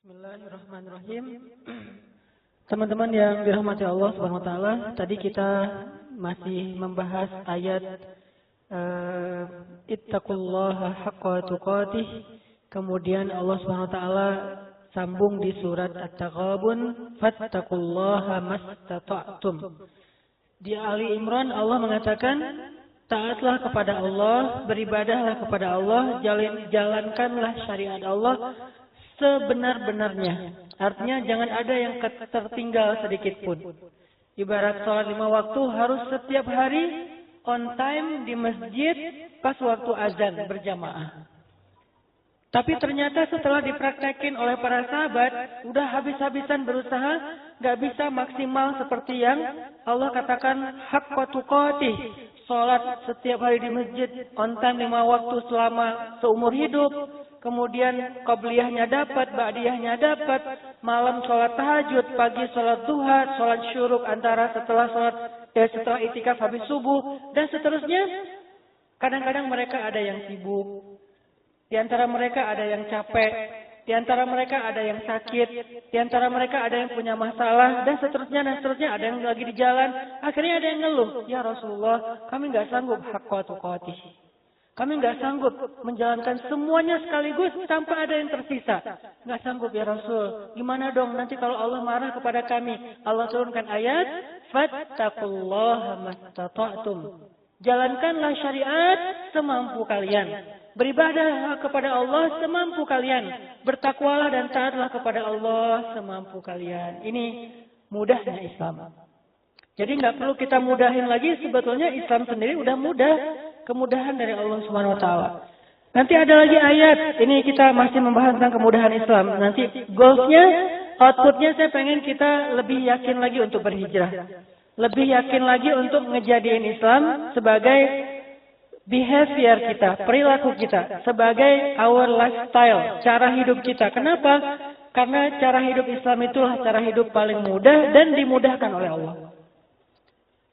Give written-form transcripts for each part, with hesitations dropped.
Bismillahirrahmanirrahim. Teman-teman yang dirahmati Allah Subhanahu wa taala, tadi kita masih membahas ayat ittaqullaha haqqa tuqatih. Kemudian Allah Subhanahu wa taala sambung di surat At-Taghabun, fattaqullaha mastata'tum. Di Ali Imran Allah mengatakan, taatlah kepada Allah, beribadahlah kepada Allah, jalankanlah syariat Allah sebenar-benarnya. Artinya jangan ada yang tertinggal sedikit pun. Ibarat sholat 5 waktu harus setiap hari on time di masjid pas waktu azan berjamaah. Tapi ternyata setelah dipraktekin oleh para sahabat, udah habis-habisan berusaha, gak bisa maksimal seperti yang Allah katakan haqqa tuqatih. Sholat setiap hari di masjid on time 5 waktu selama seumur hidup. Kemudian qabliyahnya dapat, ba'diyahnya dapat, malam sholat tahajud, pagi sholat duha, sholat syuruk antara setelah itikaf habis subuh, dan seterusnya. Kadang-kadang mereka ada yang sibuk, di antara mereka ada yang capek, di antara mereka ada yang sakit, di antara mereka ada yang punya masalah, dan seterusnya, ada yang lagi di jalan. Akhirnya ada yang ngeluh, ya Rasulullah, kami nggak sanggup haqqa tuqatih. Kami nggak sanggup menjalankan semuanya sekaligus tanpa ada yang tersisa. Nggak sanggup ya Rasul. Gimana dong nanti kalau Allah marah kepada kami? Allah turunkan ayat, fattaqullaha mastata'tum. Jalankanlah syariat semampu kalian. Beribadahlah kepada Allah semampu kalian. Bertakwalah dan taatlah kepada Allah semampu kalian. Ini mudahnya Islam. Jadi nggak perlu kita mudahin lagi. Sebetulnya Islam sendiri udah mudah. Kemudahan dari Allah Subhanahu wa taala. Nanti ada lagi ayat. Ini kita masih membahas tentang kemudahan Islam. Nanti goalsnya, outputnya saya pengen kita lebih yakin lagi untuk berhijrah. Lebih yakin lagi untuk ngejadiin Islam sebagai behavior kita, perilaku kita, sebagai our lifestyle, cara hidup kita. Kenapa? Karena cara hidup Islam itulah cara hidup paling mudah dan dimudahkan oleh Allah.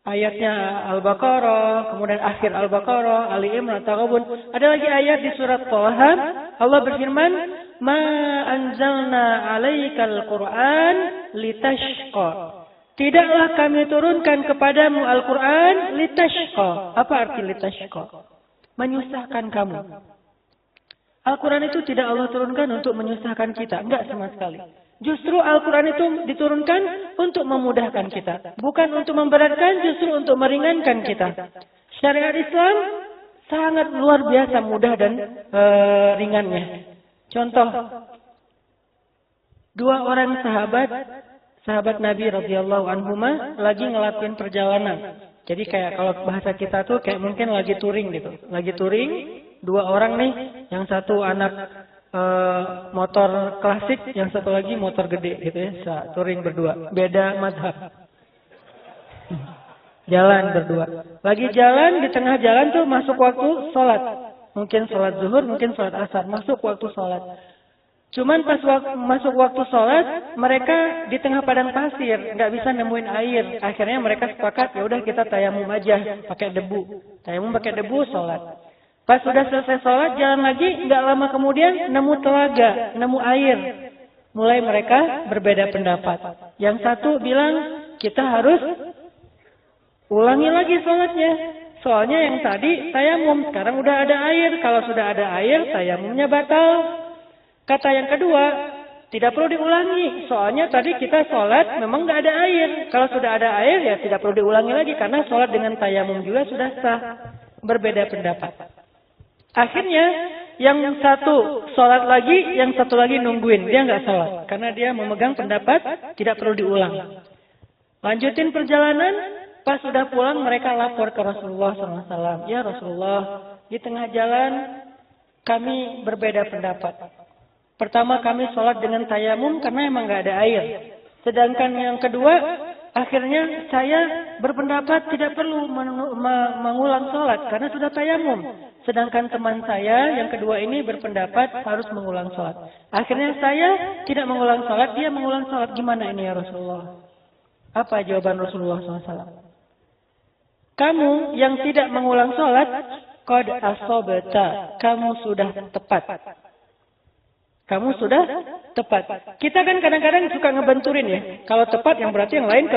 Ayatnya Al-Baqarah, kemudian akhir Al-Baqarah, Ali Imran, Taghabun. Ada lagi ayat di surat Thaha, Allah berfirman, "Ma anzalna 'alaikal Qur'an litashqa." Tidaklah kami turunkan kepadamu Al-Qur'an litashqa. Apa arti litashqa? Menyusahkan kamu. Al-Quran itu tidak Allah turunkan untuk menyusahkan kita. Enggak sama sekali. Justru Al-Quran itu diturunkan untuk memudahkan kita. Bukan untuk memberatkan, justru untuk meringankan kita. Syariat Islam sangat luar biasa mudah dan ringannya. Contoh, 2 orang sahabat Nabi radhiyallahu anhuma lagi ngelakuin perjalanan. Jadi kayak kalau bahasa kita tuh kayak mungkin lagi touring gitu. Lagi touring, 2 orang nih, yang satu anak motor klasik, yang satu lagi motor gede gitu ya, touring berdua, beda mazhab. Jalan berdua. Lagi jalan, di tengah jalan tuh masuk waktu sholat. Mungkin sholat zuhur, mungkin sholat asar, masuk waktu sholat. Cuman pas masuk waktu sholat, mereka di tengah padang pasir, nggak bisa nemuin air. Akhirnya mereka sepakat, ya udah kita tayamum aja, pakai debu. Tayamum pakai debu, sholat. Pas sudah selesai sholat, jalan lagi, nggak lama kemudian nemu telaga, nemu air. Mulai mereka berbeda pendapat. Yang satu bilang, kita harus ulangi lagi sholatnya. Soalnya yang tadi tayamum, sekarang udah ada air. Kalau sudah ada air, tayamumnya batal. Kata yang kedua, tidak perlu diulangi. Soalnya tadi kita sholat memang nggak ada air. Kalau sudah ada air, ya tidak perlu diulangi lagi. Karena sholat dengan tayamum juga sudah sah. Berbeda pendapat. Akhirnya yang satu sholat lagi, yang satu lagi nungguin. Dia nggak sholat. Karena dia memegang pendapat tidak perlu diulang. Lanjutin perjalanan. Pas sudah pulang mereka lapor ke Rasulullah SAW. Ya Rasulullah, di tengah jalan kami berbeda pendapat. Pertama kami sholat dengan tayamum karena emang nggak ada air. Sedangkan yang kedua, akhirnya saya berpendapat tidak perlu mengulang sholat karena sudah tayamum. Sedangkan teman saya yang kedua ini berpendapat harus mengulang sholat. Akhirnya saya tidak mengulang sholat, dia mengulang sholat. Gimana ini ya Rasulullah? Apa jawaban Rasulullah SAW? Kamu yang tidak mengulang sholat, qad asobta, kamu sudah tepat. Kamu sudah tepat. Kita kan kadang-kadang suka ngebenturin ya. Kalau tepat yang berarti yang lain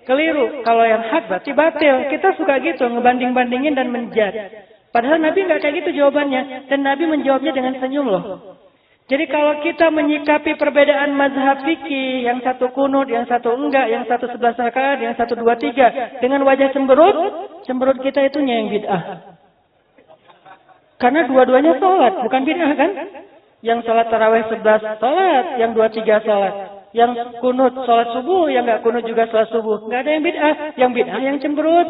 keliru. Kalau yang hak berarti batil. Kita suka gitu, ngebanding-bandingin dan menjudge. Padahal Nabi nggak kayak gitu jawabannya. Dan Nabi menjawabnya dengan senyum loh. Jadi kalau kita menyikapi perbedaan mazhab fikih, yang satu kunut, yang satu enggak, yang satu 11 rakaat, yang satu 2, 3, dengan wajah cemberut kita itu yang bid'ah. Karena dua-duanya sholat, bukan bid'ah kan? Yang sholat tarawih 11 sholat, yang 2, 3 sholat. Yang kunut sholat subuh, yang enggak kunut juga sholat subuh. Enggak ada yang bid'ah. Yang bid'ah yang cemberut.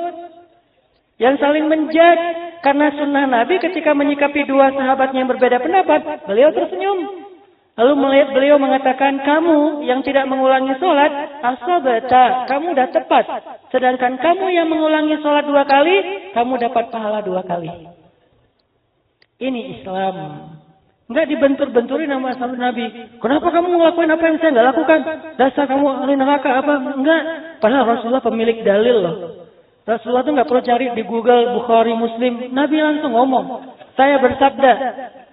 Yang saling menjudge. Karena sunnah Nabi ketika menyikapi dua sahabatnya yang berbeda pendapat, beliau tersenyum. Lalu beliau mengatakan, kamu yang tidak mengulangi sholat, asabata, kamu udah tepat. Sedangkan kamu yang mengulangi sholat 2 kali, kamu dapat pahala 2 kali. Ini Islam. Enggak dibentur-benturin sama sahabat Nabi. Kenapa kamu ngelakuin apa yang saya enggak lakukan? Dasar kamu ahli neraka apa? Enggak. Padahal Rasulullah pemilik dalil loh. Rasulullah itu enggak perlu cari di Google, Bukhari, Muslim. Nabi langsung ngomong. Saya bersabda.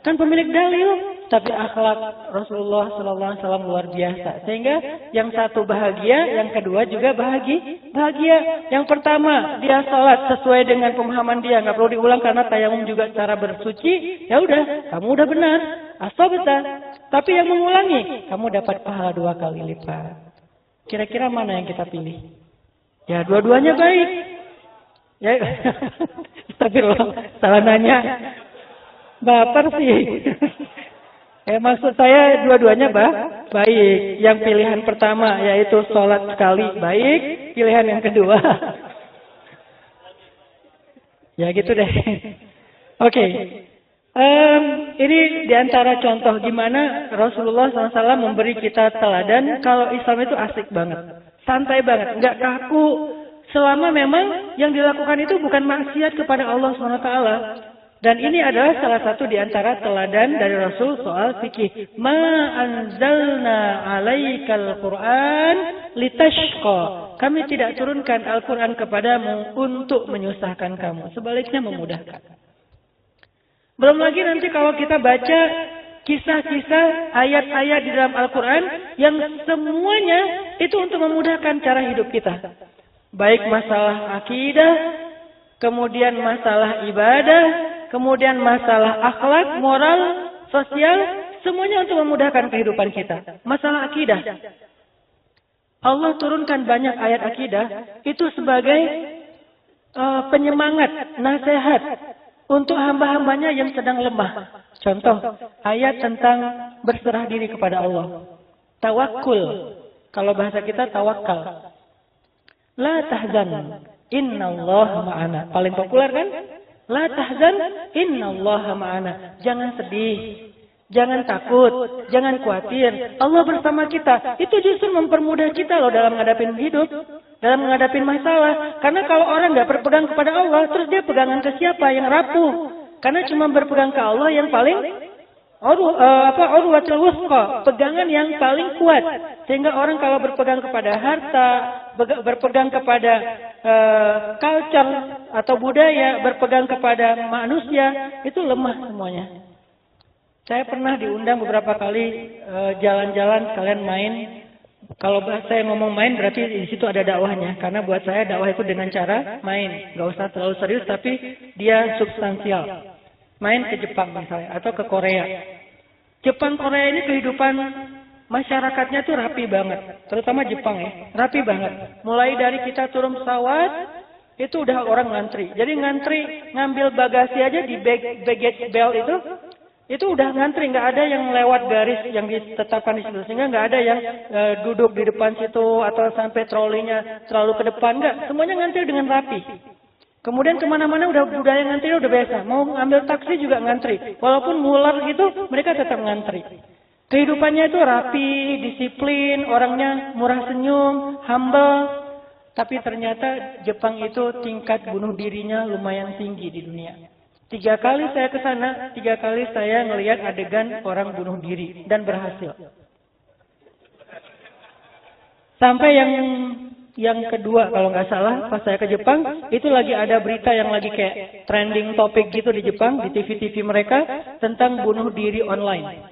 Kan pemilik dalil. Tapi akhlak Rasulullah SAW luar biasa. Sehingga yang satu bahagia, yang kedua juga bahagia. Yang pertama, dia sholat sesuai dengan pemahaman dia. Nggak perlu diulang karena tayamum juga cara bersuci. Ya udah, kamu udah benar. Asabta. Tapi yang mengulangi, kamu dapat pahala 2 kali lipat. Kira-kira mana yang kita pilih? Ya dua-duanya baik. Ya, tapi salah nanya. Baper sih. Maksud saya dua-duanya baik. Yang pilihan pertama yaitu sholat sekali baik. Pilihan yang kedua. Ya gitu deh. Oke. Ini diantara contoh gimana Rasulullah SAW memberi kita teladan. Kalau Islam itu asik banget. Santai banget. Nggak kaku. Selama memang yang dilakukan itu bukan maksiat kepada Allah SWT. Dan ini adalah salah satu di antara teladan dari Rasul soal fikih. Ma anzalna 'alaikal Qur'an litashqa. Kami tidak turunkan Al-Qur'an kepadamu untuk menyusahkan kamu, sebaliknya memudahkan. Belum lagi nanti kalau kita baca kisah-kisah ayat-ayat di dalam Al-Qur'an yang semuanya itu untuk memudahkan cara hidup kita. Baik masalah akidah, kemudian masalah ibadah, kemudian masalah akhlak, moral, sosial, semuanya untuk memudahkan kehidupan kita. Masalah akidah. Allah turunkan banyak ayat akidah itu sebagai penyemangat, nasihat untuk hamba-hambanya yang sedang lemah. Contoh, ayat tentang berserah diri kepada Allah. Tawakul. Kalau bahasa kita tawakal. La tahzan, innallaha ma'ana. Paling populer kan? La tahzan, innallaha ma'ana. Jangan sedih, jangan takut, jangan khawatir. Allah bersama kita. Itu justru mempermudah kita loh dalam menghadapi hidup, dalam menghadapi masalah. Karena kalau orang nggak berpegang kepada Allah, terus dia pegangan ke siapa? Yang rapuh. Karena cuma berpegang ke Allah yang paling urwatul wusqa, pegangan yang paling kuat. Sehingga orang kalau berpegang kepada harta, berpegang kepada culture atau budaya, berpegang kepada manusia, itu lemah semuanya. Saya pernah diundang beberapa kali jalan-jalan, sekalian main. Kalau saya ngomong main berarti di situ ada dakwahnya. Karena buat saya dakwah itu dengan cara main, nggak usah terlalu serius, tapi dia substansial. Main ke Jepang misalnya, atau ke Korea. Jepang, Korea ini kehidupan masyarakatnya tuh rapi banget. Terutama Jepang ya, rapi banget. Mulai dari kita turun pesawat, itu udah orang ngantri. Jadi ngantri ngambil bagasi aja di baggage belt itu udah ngantri. Nggak ada yang lewat garis yang ditetapkan di situ. Sehingga nggak ada yang duduk di depan situ atau sampai trolinya terlalu ke depan. Nggak, semuanya ngantri dengan rapi. Kemudian kemana-mana udah budaya ngantri udah biasa. Mau ngambil taksi juga ngantri. Walaupun ngular gitu, mereka tetap ngantri. Kehidupannya itu rapi, disiplin, orangnya murah senyum, humble. Tapi ternyata Jepang itu tingkat bunuh dirinya lumayan tinggi di dunia. 3 kali saya ke sana, 3 kali saya ngelihat adegan orang bunuh diri dan berhasil. Sampai yang kedua kalau nggak salah pas saya ke Jepang itu lagi ada berita yang lagi kayak trending topik gitu di Jepang di TV-TV mereka tentang bunuh diri online.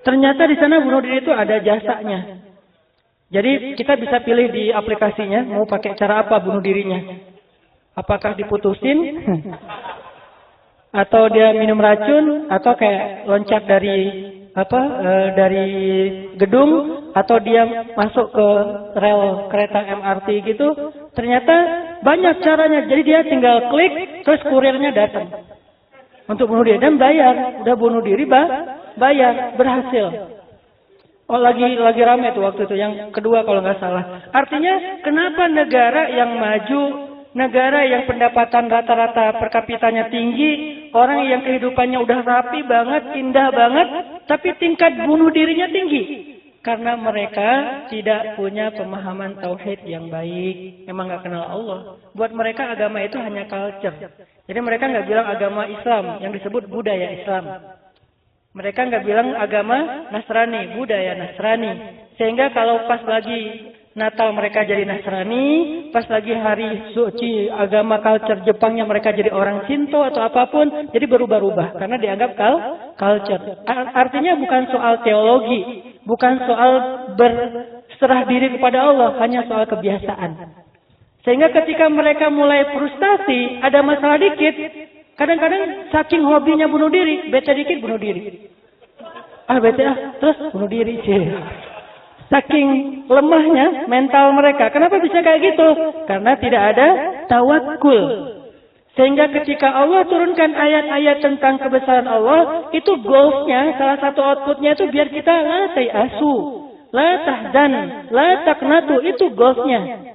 Ternyata di sana bunuh diri itu ada jasanya. Jadi kita bisa pilih di aplikasinya mau pakai cara apa bunuh dirinya. Apakah diputusin atau dia minum racun atau kayak loncat dari dari gedung atau dia masuk ke rel kereta MRT gitu. Ternyata banyak caranya. Jadi dia tinggal klik terus kurirnya datang untuk bunuh diri dan bayar. Udah bunuh diri bayar, berhasil. Oh lagi ramai tuh waktu itu yang kedua kalau nggak salah. Artinya kenapa negara yang maju, negara yang pendapatan rata-rata per kapitanya tinggi, orang yang kehidupannya udah rapi banget, indah banget, tapi tingkat bunuh dirinya tinggi. Karena mereka tidak punya pemahaman tauhid yang baik, memang nggak kenal Allah. Buat mereka agama itu hanya culture. Jadi mereka nggak bilang agama Islam, yang disebut budaya Islam. Mereka nggak bilang agama Nasrani, budaya Nasrani. Sehingga kalau pas lagi Natal mereka jadi Nasrani, pas lagi hari suci agama culture Jepangnya mereka jadi orang Shinto atau apapun, jadi berubah-ubah karena dianggap culture. Artinya bukan soal teologi, bukan soal berserah diri kepada Allah, hanya soal kebiasaan. Sehingga ketika mereka mulai frustasi, ada masalah dikit, kadang-kadang saking hobinya bunuh diri, bete dikit bunuh diri. Bete terus bunuh diri sih. Saking lemahnya mental mereka. Kenapa bisa kayak gitu? Karena tidak ada tawakkul. Sehingga ketika Allah turunkan ayat-ayat tentang kebesaran Allah, itu goalsnya, salah satu outputnya itu biar kita la tayasu, la tahzan, la taqnatu, itu goalsnya.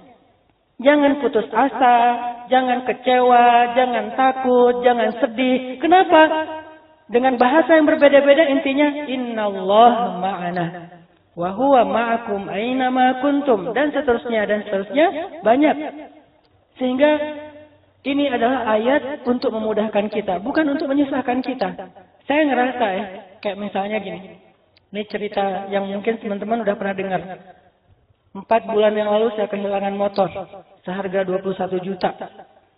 Jangan putus asa, jangan kecewa, jangan takut, jangan sedih. Kenapa? Dengan bahasa yang berbeda-beda intinya innallaha ma'ana wa huwa ma'akum aina ma kuntum dan seterusnya banyak. Sehingga ini adalah ayat untuk memudahkan kita, bukan untuk menyusahkan kita. Saya ngerasa kayak misalnya gini. Ini cerita yang mungkin teman-teman udah pernah dengar. 4 bulan yang lalu saya kehilangan motor seharga 21 juta.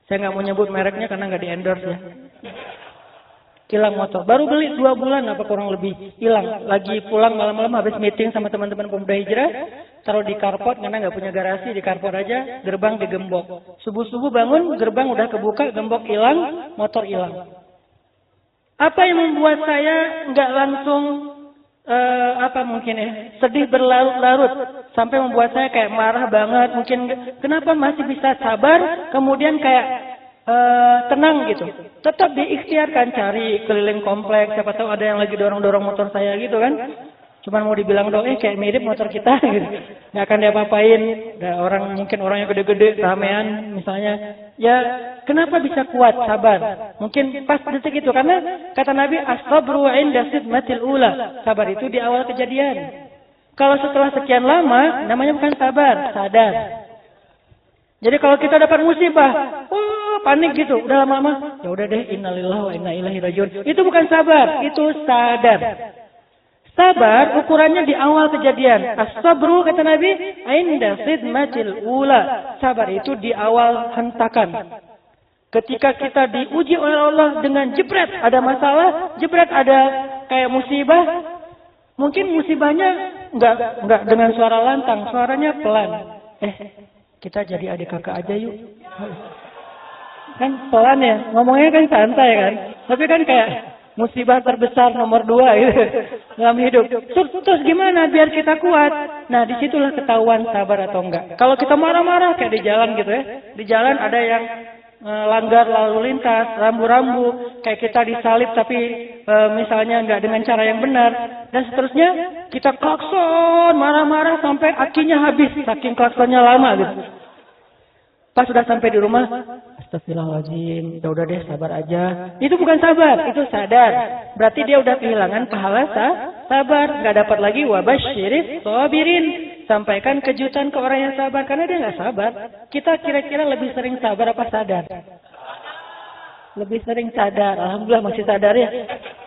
Saya nggak mau nyebut mereknya karena nggak di-endorse ya. Hilang motor. Baru beli 2 bulan apa kurang lebih. Hilang. Lagi pulang malam-malam habis meeting sama teman-teman pemuda hijrah. Taruh di carport karena nggak punya garasi. Di carport aja. Gerbang digembok. Subuh-subuh bangun. Gerbang udah kebuka. Gembok hilang. Motor hilang. Apa yang membuat saya nggak langsung sedih berlarut-larut. Sampai membuat saya kayak marah banget. Mungkin kenapa masih bisa sabar. Kemudian kayak tenang gitu. Tetap diikhtiarkan cari keliling kompleks. Siapa tahu ada yang lagi dorong-dorong motor saya gitu kan. Cuman mau dibilang dong, kayak mirip motor kita gitu. Nggak akan diapa-apain. Ada mungkin orang yang gede-gede, ramean misalnya. Ya, kenapa bisa kuat, sabar? Mungkin pas detik itu. Karena kata Nabi, as-sabru 'inda sidmatil ula. Sabar itu di awal kejadian. Kalau setelah sekian lama, namanya bukan sabar, sadar. Jadi kalau kita dapat musibah, panik gitu, udah lama-lama, ya udah deh, innalillahi wa inna ilaihi rajiun. Itu bukan sabar, itu sadar. Sabar ukurannya di awal kejadian. As-sabru kata Nabi, inda sidmatil ula. Sabar itu di awal hentakan. Ketika kita diuji oleh Allah dengan jebret ada masalah, jebret ada kayak musibah, mungkin musibahnya enggak dengan suara lantang, suaranya pelan. Kita jadi adik kakak aja yuk. Kan pelan ya, ngomongnya kan santai kan. Tapi kan kayak musibah terbesar nomor 2 gitu dalam hidup. Terus gimana biar kita kuat? Nah disitulah ketahuan sabar atau enggak. Kalau kita marah-marah kayak di jalan gitu ya. Di jalan ada yang langgar lalu lintas, rambu-rambu. Kayak kita disalib tapi misalnya enggak dengan cara yang benar. Dan seterusnya kita klakson, marah-marah sampai akinya habis. Saking klaksonnya lama gitu. Pas sudah sampai di rumah, astagfirullahaladzim, udah deh sabar aja. Itu bukan sabar, itu sadar. Berarti dia udah kehilangan pahala sabar. Nggak dapat lagi wabasyiris sabirin. Sampaikan kejutan ke orang yang sabar, karena dia nggak sabar. Kita kira-kira lebih sering sabar apa sadar? Lebih sering sadar. Alhamdulillah masih sadar ya.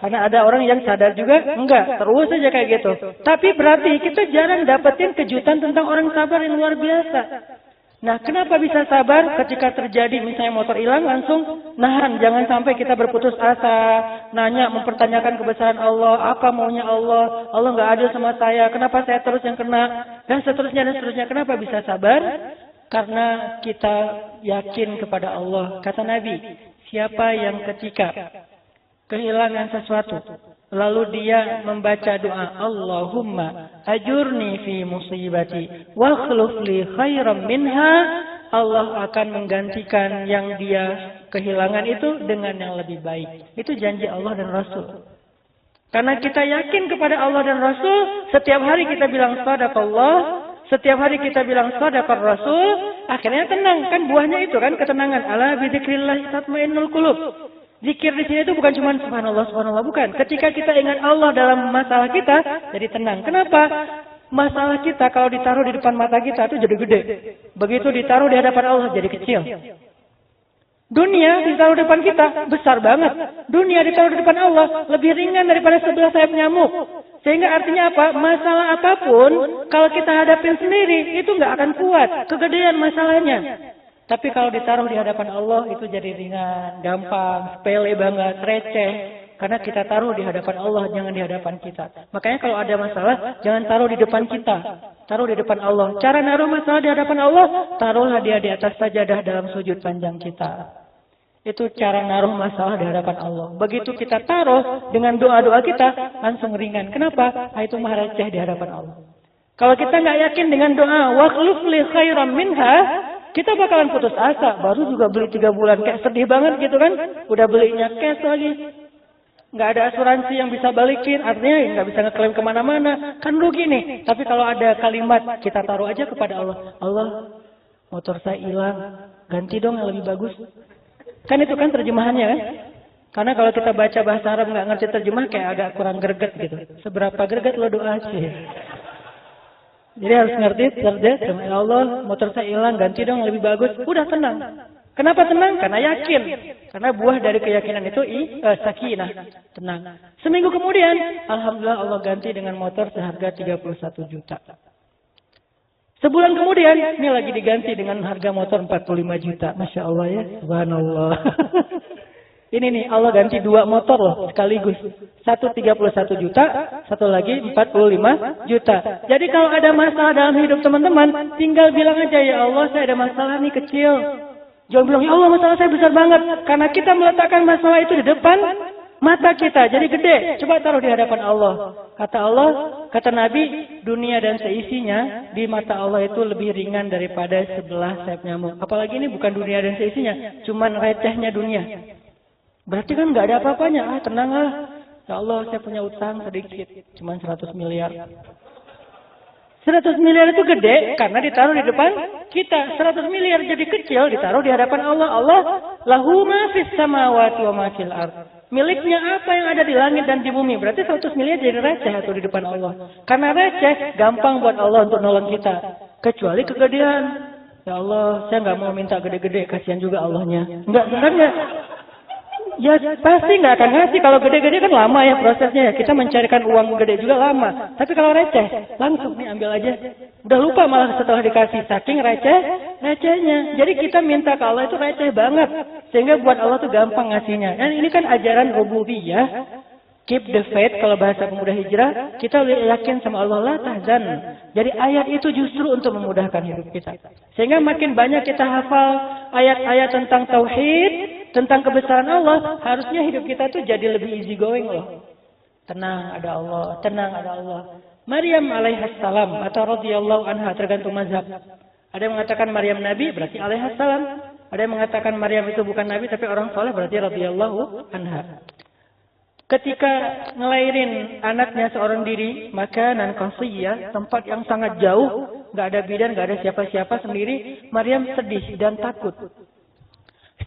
Karena ada orang yang sadar juga, enggak. Terus aja kayak gitu. Tapi berarti kita jarang dapetin kejutan tentang orang sabar yang luar biasa. Nah, kenapa bisa sabar ketika terjadi misalnya motor hilang langsung nahan, jangan sampai kita berputus asa, nanya, mempertanyakan kebesaran Allah, apa maunya Allah, Allah nggak adil sama saya, kenapa saya terus yang kena, dan seterusnya dan seterusnya. Kenapa bisa sabar? Karena kita yakin kepada Allah. Kata Nabi, siapa yang ketika kehilangan sesuatu, lalu dia membaca doa, Allahumma ajurni fi musibati wa akhluf li khairan minha, Allah akan menggantikan yang dia kehilangan itu dengan yang lebih baik. Itu janji Allah dan Rasul. Karena kita yakin kepada Allah dan Rasul, setiap hari kita bilang sadaqallah, setiap hari kita bilang sadaqar Rasul, akhirnya tenang. Kan buahnya itu kan ketenangan. Ala bidzikrillah tatmainnul qulub. Zikir di sini itu bukan cuma subhanallah, subhanallah, bukan. Ketika kita ingat Allah dalam masalah kita, jadi tenang. Kenapa? Masalah kita kalau ditaruh di depan mata kita itu jadi gede. Begitu ditaruh di hadapan Allah jadi kecil. Dunia ditaruh di depan kita besar banget. Dunia ditaruh di depan Allah lebih ringan daripada 11 sayap nyamuk. Sehingga artinya apa? Masalah apapun kalau kita hadapin sendiri itu nggak akan kuat. Kegedean masalahnya. Tapi kalau ditaruh di hadapan Allah itu jadi ringan, gampang, sepele banget, receh. Karena kita taruh di hadapan Allah, jangan di hadapan kita. Makanya kalau ada masalah, jangan taruh di depan kita. Taruh di depan Allah. Cara naruh masalah di hadapan Allah, taruhlah dia di atas sajadah dalam sujud panjang kita. Itu cara naruh masalah di hadapan Allah. Begitu kita taruh dengan doa-doa kita, langsung ringan. Kenapa? Itu mah receh di hadapan Allah. Kalau kita nggak yakin dengan doa, wakhluf li khairan minha, kita bakalan putus asa. Baru juga beli 3 bulan. Kayak sedih banget gitu kan. Udah belinya cash lagi. Nggak ada asuransi yang bisa balikin. Artinya nggak bisa ngeklaim kemana-mana. Kan rugi nih. Tapi kalau ada kalimat, kita taruh aja kepada Allah. Allah, motor saya hilang. Ganti dong yang lebih bagus. Kan itu kan terjemahannya kan. Karena kalau kita baca bahasa Arab nggak ngerti terjemah, kayak agak kurang greget gitu. Seberapa greget lo doa sih. Jadi harus ngerti, cerdas, ya Allah, motor saya hilang, ganti dong lebih bagus. Udah tenang. Kenapa tenang? Karena yakin. Karena buah dari keyakinan itu sakinah, tenang. Seminggu kemudian, alhamdulillah Allah ganti dengan motor seharga 31 juta. Sebulan kemudian, ini lagi diganti dengan harga motor 45 juta. Masya Allah ya, subhanallah. Ini nih, Allah ganti 2 motor loh sekaligus. Satu 31 juta, satu lagi 45 juta. Jadi kalau ada masalah dalam hidup teman-teman, tinggal bilang aja, ya Allah saya ada masalah nih kecil. Jangan bilang, ya Allah masalah saya besar banget. Karena kita meletakkan masalah itu di depan mata kita, jadi gede. Coba taruh di hadapan Allah. Kata Allah, kata Nabi, dunia dan seisinya di mata Allah itu lebih ringan daripada 11 sayap nyamuk. Apalagi ini bukan dunia dan seisinya, cuman recehnya dunia. Berarti kan nggak ada apa-apanya. Tenanglah. Ya Allah, saya punya utang sedikit. Cuma 100 miliar. 100 miliar itu gede karena ditaruh di depan kita. 100 miliar jadi kecil ditaruh di hadapan Allah. Allah, lahu ma fis samawati wa ma fil ard. Miliknya apa yang ada di langit dan di bumi. Berarti 100 miliar jadi receh atau di depan Allah. Karena receh, gampang buat Allah untuk nolong kita. Kecuali kegedean. Ya Allah, saya nggak mau minta gede-gede. Kasihan juga Allahnya. Enggak, sebenarnya. Ya pasti nggak akan ngasih. Kalau gede-gede kan lama ya prosesnya ya. Kita mencarikan uang gede juga lama. Tapi kalau receh, langsung nih ambil aja. Udah lupa malah setelah dikasih. Saking recehnya. Jadi kita minta ke Allah itu receh banget. Sehingga buat Allah tuh gampang ngasihnya. Dan ini kan ajaran rububiyah. Keep the faith, kalau bahasa pemuda hijrah, kita yakin sama Allah, la tahzan. Jadi ayat itu justru untuk memudahkan hidup kita. Sehingga makin banyak kita hafal ayat-ayat tentang tauhid, tentang kebesaran Allah, harusnya hidup kita tuh jadi lebih easy going loh. Tenang ada Allah, tenang ada Allah. Maryam alaihassalam atau radhiyallahu anha, tergantung mazhab. Ada yang mengatakan Maryam nabi, berarti alaihassalam. Ada yang mengatakan Maryam itu bukan nabi tapi orang soleh, berarti radhiyallahu anha. Ketika ngelahirin anaknya seorang diri, makanan qasiyah, tempat yang sangat jauh, nggak ada bidan, nggak ada siapa-siapa sendiri, Maryam sedih dan takut.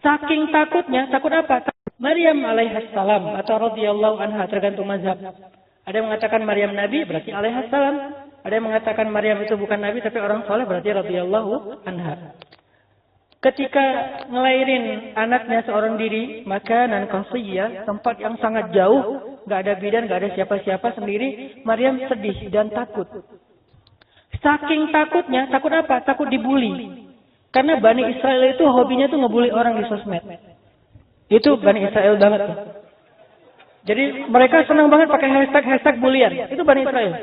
Saking takutnya, takut apa? Maryam alaihassalam atau radhiyallahu anha, tergantung mazhab. Ada yang mengatakan Maryam nabi, berarti alaihassalam. Ada yang mengatakan Maryam itu bukan nabi tapi orang soleh, berarti radhiyallahu anha. Ketika ngelahirin anaknya seorang diri, makanan qasiyah, tempat yang sangat jauh, nggak ada bidan, nggak ada siapa-siapa sendiri, Maryam sedih dan takut. Saking takutnya, takut apa? Takut dibully. Karena Bani Israel itu hobinya tuh ngebully orang di sosmed. Itu Bani Israel banget tuh. Jadi mereka senang banget pakai hashtag bulian. Itu Bani Israel.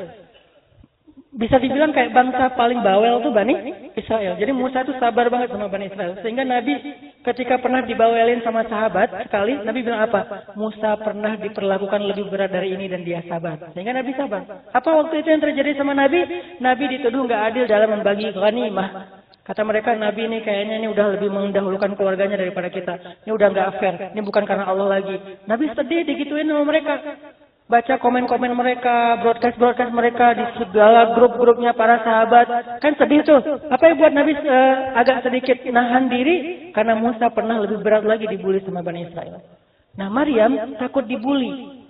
Bisa dibilang kayak bangsa paling bawel tuh Bani Israel. Jadi Musa tuh sabar banget sama Bani Israel. Sehingga Nabi ketika pernah dibawelin sama sahabat sekali, Nabi bilang apa? Musa pernah diperlakukan lebih berat dari ini dan dia sabar. Sehingga Nabi sabar. Apa waktu itu yang terjadi sama Nabi? Nabi dituduh nggak adil dalam membagi ghanimah. Kata mereka, Nabi ini kayaknya ini udah lebih mendahulukan keluarganya daripada kita. Ini udah nggak fair. Ini bukan karena Allah lagi. Nabi sedih digituin sama mereka. Baca komen-komen mereka, broadcast mereka di segala grup-grupnya para sahabat. Kan sedih tuh. Apa yang buat Nabi agak sedikit nahan diri? Karena Musa pernah lebih berat lagi dibully sama Bani Israel. Nah Maryam takut dibully.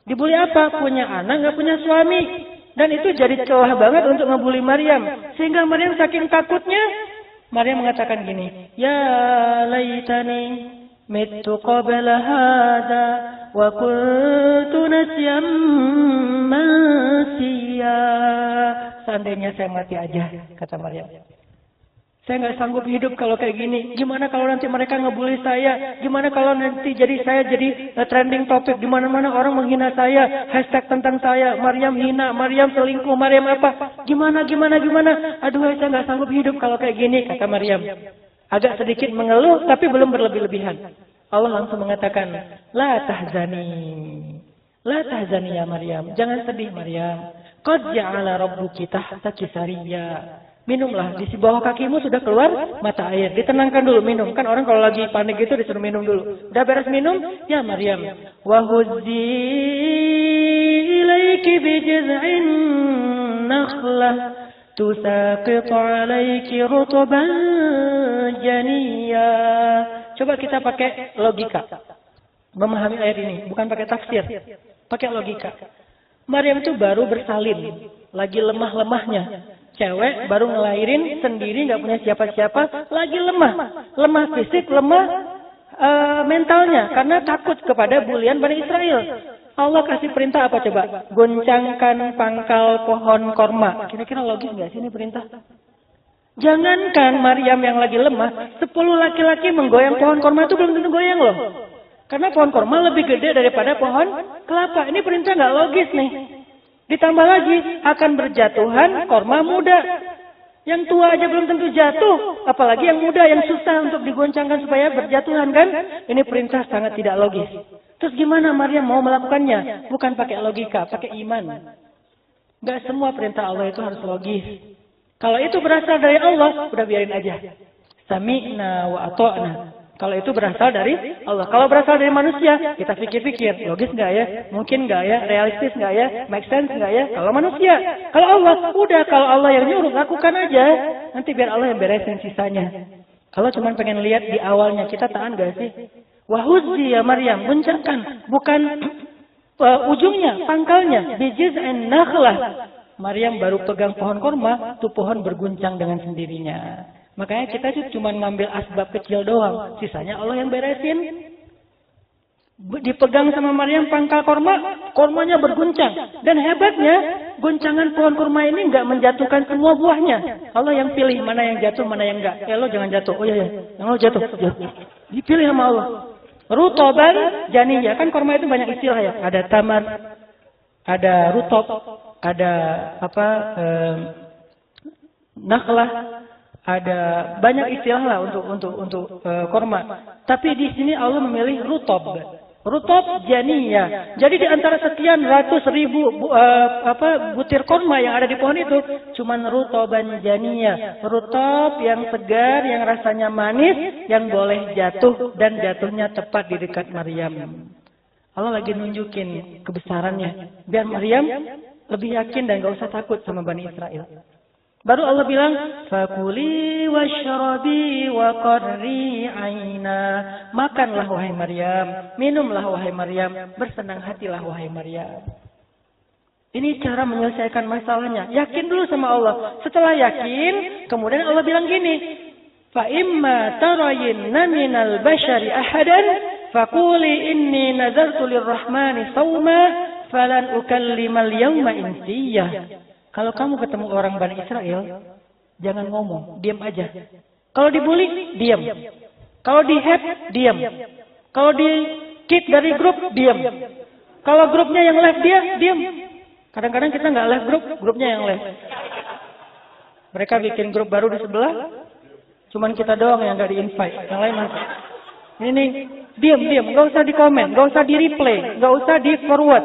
Dibully apa? Punya anak, nggak punya suami. Dan itu jadi celah banget untuk ngebully Maryam. Sehingga Maryam saking takutnya, Maryam mengatakan gini, Ya laitani mittu qabla hadha wa kuntu nasyan mansiya. Seandainya saya mati aja, kata Maryam. Saya nggak sanggup hidup kalau kayak gini. Gimana kalau nanti mereka ngebully saya? Gimana kalau nanti saya jadi trending topik di mana-mana orang menghina saya, hashtag tentang saya, Maryam hina, Maryam selingkuh, Maryam apa? Gimana? Aduh, saya nggak sanggup hidup kalau kayak gini, kata Maryam. Agak sedikit mengeluh, tapi belum berlebih-lebihan. Allah langsung mengatakan, La tahzani ya Maryam. Jangan sedih Maryam. Qad ja'ala rabbuki tahtaki sariyya. Minumlah, di bawah kakimu sudah keluar mata air. Ditenangkan dulu, minum. Kan orang kalau lagi panik gitu disuruh minum dulu. Udah beres minum? Ya Maryam. Wa huzzi ilaiki bijiz'in nakhlah tusaqit 'alaiki rutban janiyya. Coba kita pakai logika. Memahami ayat ini, bukan pakai tafsir. Pakai logika. Maryam itu baru bersalin, lagi lemah-lemahnya. Cewek baru ngelahirin sendiri, nggak punya siapa-siapa, lagi lemah fisik, lemah mentalnya, karena takut kepada bulian Bani Israel. Allah kasih perintah apa coba? Goncangkan pangkal pohon korma. Kira-kira logis nggak sih ini perintah? Jangankan Maryam yang lagi lemah, 10 laki-laki menggoyang pohon korma itu belum tentu goyang loh. Karena pohon korma lebih gede daripada pohon kelapa. Ini perintah nggak logis nih. Ditambah lagi, akan berjatuhan korma muda. Yang tua aja belum tentu jatuh. Apalagi yang muda, yang susah untuk digoncangkan supaya berjatuhan kan. Ini perintah sangat tidak logis. Terus gimana Maryam mau melakukannya? Bukan pakai logika, pakai iman. Gak semua perintah Allah itu harus logis. Kalau itu berasal dari Allah, udah biarin aja. Sami'na wa ato'na. Kalau itu berasal dari Allah. Kalau berasal dari manusia, kita pikir-pikir. Logis nggak ya? Mungkin nggak ya? Realistis nggak ya? Make sense nggak ya? Kalau manusia. Kalau Allah, udah kalau Allah yang nyuruh, lakukan aja. Nanti biar Allah yang beresin sisanya. Allah cuma pengen lihat di awalnya. Kita tahan nggak sih? Wahuzzi ya Maryam. Goncangkan. Bukan ujungnya, pangkalnya. Bijiz'in nakhlah. Maryam baru pegang pohon korma, tuh pohon berguncang dengan sendirinya. Makanya kita cuma ngambil asbab kecil doang. Sisanya Allah yang beresin. Dipegang sama Maryam pangkal korma, kormanya berguncang. Dan hebatnya, goncangan pohon korma ini nggak menjatuhkan semua buahnya. Allah yang pilih mana yang jatuh, mana yang enggak. Lo jangan jatuh. Oh iya, yang lo jatuh. Dipilih sama Allah. Rutoban, janiyah. Kan korma itu banyak istilah ya. Ada tamar, ada rutob, ada nakhlah. Ada banyak istilah lah untuk korma. Tapi di sini Allah memilih rutob. Rutob janiyah. Jadi di antara sekian ratus ribu butir korma yang ada di pohon itu, cuman rutoban janiyah. Rutob yang segar, yang rasanya manis, yang boleh jatuh dan jatuhnya tepat di dekat Maryam. Allah lagi nunjukin kebesarannya. Biar Maryam lebih yakin dan gak usah takut sama Bani Israel. Baru Allah bilang, fakuli washrabi wa qarri aina. Makanlah wahai Maryam, minumlah wahai Maryam, bersenang hatilah wahai Maryam. Ini cara menyelesaikan masalahnya. Yakin dulu sama Allah. Setelah yakin, kemudian Allah bilang gini, fa imma tarayinna minal bashari ahadan, faquli inni nazartu lirrahmani sawma, falan ukallimal yawma insiyah. Kalau kamu ketemu orang Bani Israel, jangan ngomong, diam aja. Kalau dibully, diam. Kalau di-hate, diam. Kalau di-kick dari grup, diam. Kalau grupnya yang live dia, diam. Kadang-kadang kita nggak live grupnya yang live. Mereka bikin grup baru di sebelah, cuman kita doang yang nggak di-invite, yang lain masuk. Ini diam, nggak usah di-komen, nggak usah di-replay, nggak usah di-forward.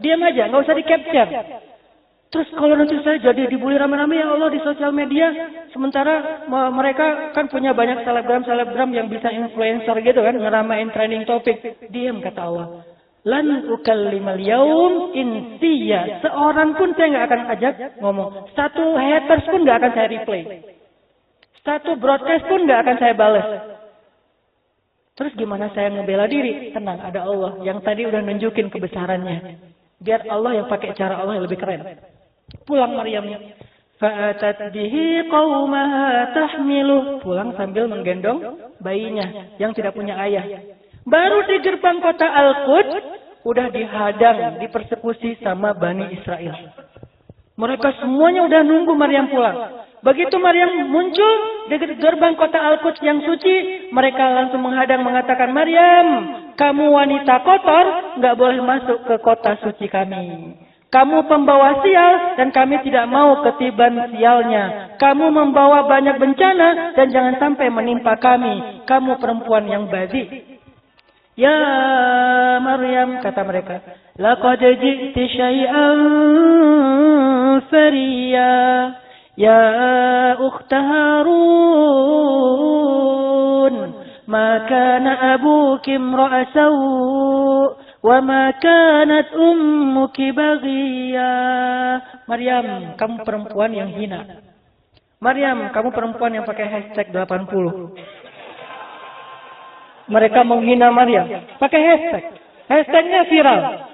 Diam aja, nggak usah di-capture. Terus kalau nanti saya jadi dibully rame-rame ya Allah di sosial media, sementara mereka kan punya banyak selebgram yang bisa influencer gitu kan, ngeramain trending topik. Diam kata Allah. Lan ukallimal yaum insiya. Seorang pun saya nggak akan ajak ngomong. Satu haters pun nggak akan saya replay. Satu broadcast pun nggak akan saya balas. Terus gimana saya ngebela diri? Tenang, ada Allah yang tadi udah nunjukin kebesarannya. Biar Allah yang pakai cara Allah yang lebih keren. Pulang Maryamnya. Fa'atat bihi qaumaha tahmiluh. Pulang sambil menggendong bayinya yang tidak punya ayah. Baru di gerbang kota Al-Quds udah dihadang, dipersekusi sama Bani Israel. Mereka semuanya udah nunggu Maryam pulang. Begitu Maryam muncul di gerbang kota Al-Quds yang suci, mereka langsung menghadang mengatakan, Maryam, kamu wanita kotor, nggak boleh masuk ke kota suci kami. Kamu pembawa sial dan kami tidak mau ketiban sialnya. Kamu membawa banyak bencana dan jangan sampai menimpa kami. Kamu perempuan yang badi. Ya Maryam, kata mereka, laqad ji'ti syai'an fariya. Ya ukhta Harun, ma kana abuki imra'a saw' wa ma kanat ummuki baghiya. Maryam, kamu perempuan yang hina. Maryam, kamu perempuan yang pakai hashtag 80. Mereka menghina Maryam pakai hashtag. Hashtagnya viral.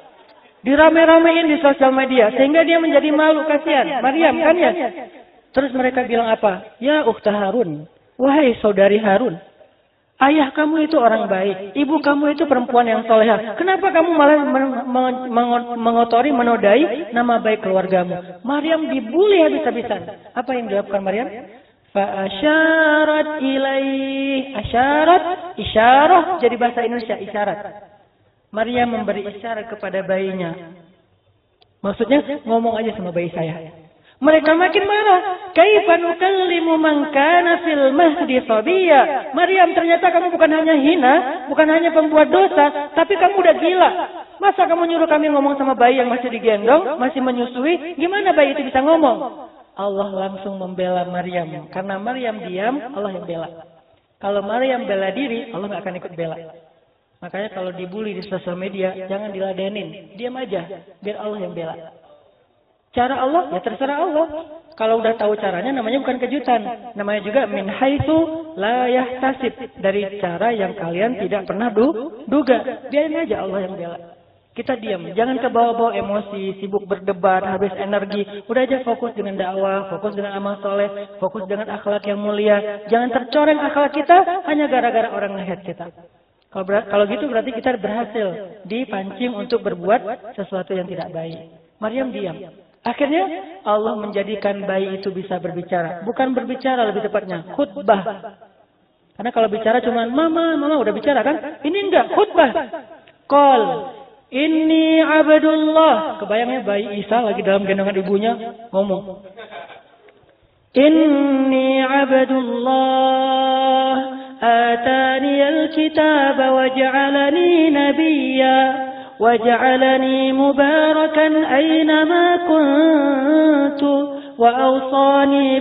Dirame-ramein di sosial media sehingga dia menjadi malu, kasihan. Maryam kan ya? Terus mereka bilang apa? Ya ukhta Harun, wahai saudari Harun, ayah kamu itu orang baik, ibu kamu itu perempuan yang soleha. Kenapa kamu malah mengotori, menodai nama baik keluargamu? Maryam dibully habis-habisan. Apa yang dilakukan Maryam? Fa'asyarat ilaih. Asyarat, isyarah jadi bahasa Indonesia, isyarat. Maryam memberi isyarat kepada bayinya. Maksudnya ngomong aja sama bayi saya. Mereka makin marah. Kaifa nukallimu man kana fil mahdi sabiyya. Maryam, ternyata kamu bukan hanya hina, bukan hanya pembuat dosa, tapi kamu udah gila. Masa kamu nyuruh kami ngomong sama bayi yang masih digendong, masih menyusui? Gimana bayi itu bisa ngomong? Allah langsung membela Maryam. Karena Maryam diam, Allah yang bela. Kalau Maryam bela diri, Allah nggak akan ikut bela. Makanya kalau dibully di sosial media, jangan diladenin. Diam aja, biar Allah yang bela. Cara Allah, ya terserah Allah. Kalau udah tahu caranya, namanya bukan kejutan. Namanya juga min haitsu la yahtasib. Dari cara yang kalian tidak pernah duga. Biarin aja Allah yang bela. Kita diam, jangan kebawa-bawa emosi, sibuk berdebat, habis energi. Udah aja fokus dengan dakwah, fokus dengan amal soleh, fokus dengan akhlak yang mulia. Jangan tercoreng akhlak kita hanya gara-gara orang nge-hate kita. Kalau gitu berarti kita berhasil dipancing untuk berbuat sesuatu yang tidak baik. Maryam diam. Akhirnya Allah menjadikan bayi itu bisa berbicara. Bukan berbicara, lebih tepatnya khutbah. Karena kalau bicara cuma mama udah bicara kan? Ini enggak, khutbah. Qol inni abdullah. Kebayangnya bayi Isa lagi dalam gendongan ibunya ngomong. Inni abdullah atani al-kitab wa ja'alani nabiyya wa ja'alani mubarakan aynama kuntu wa awsani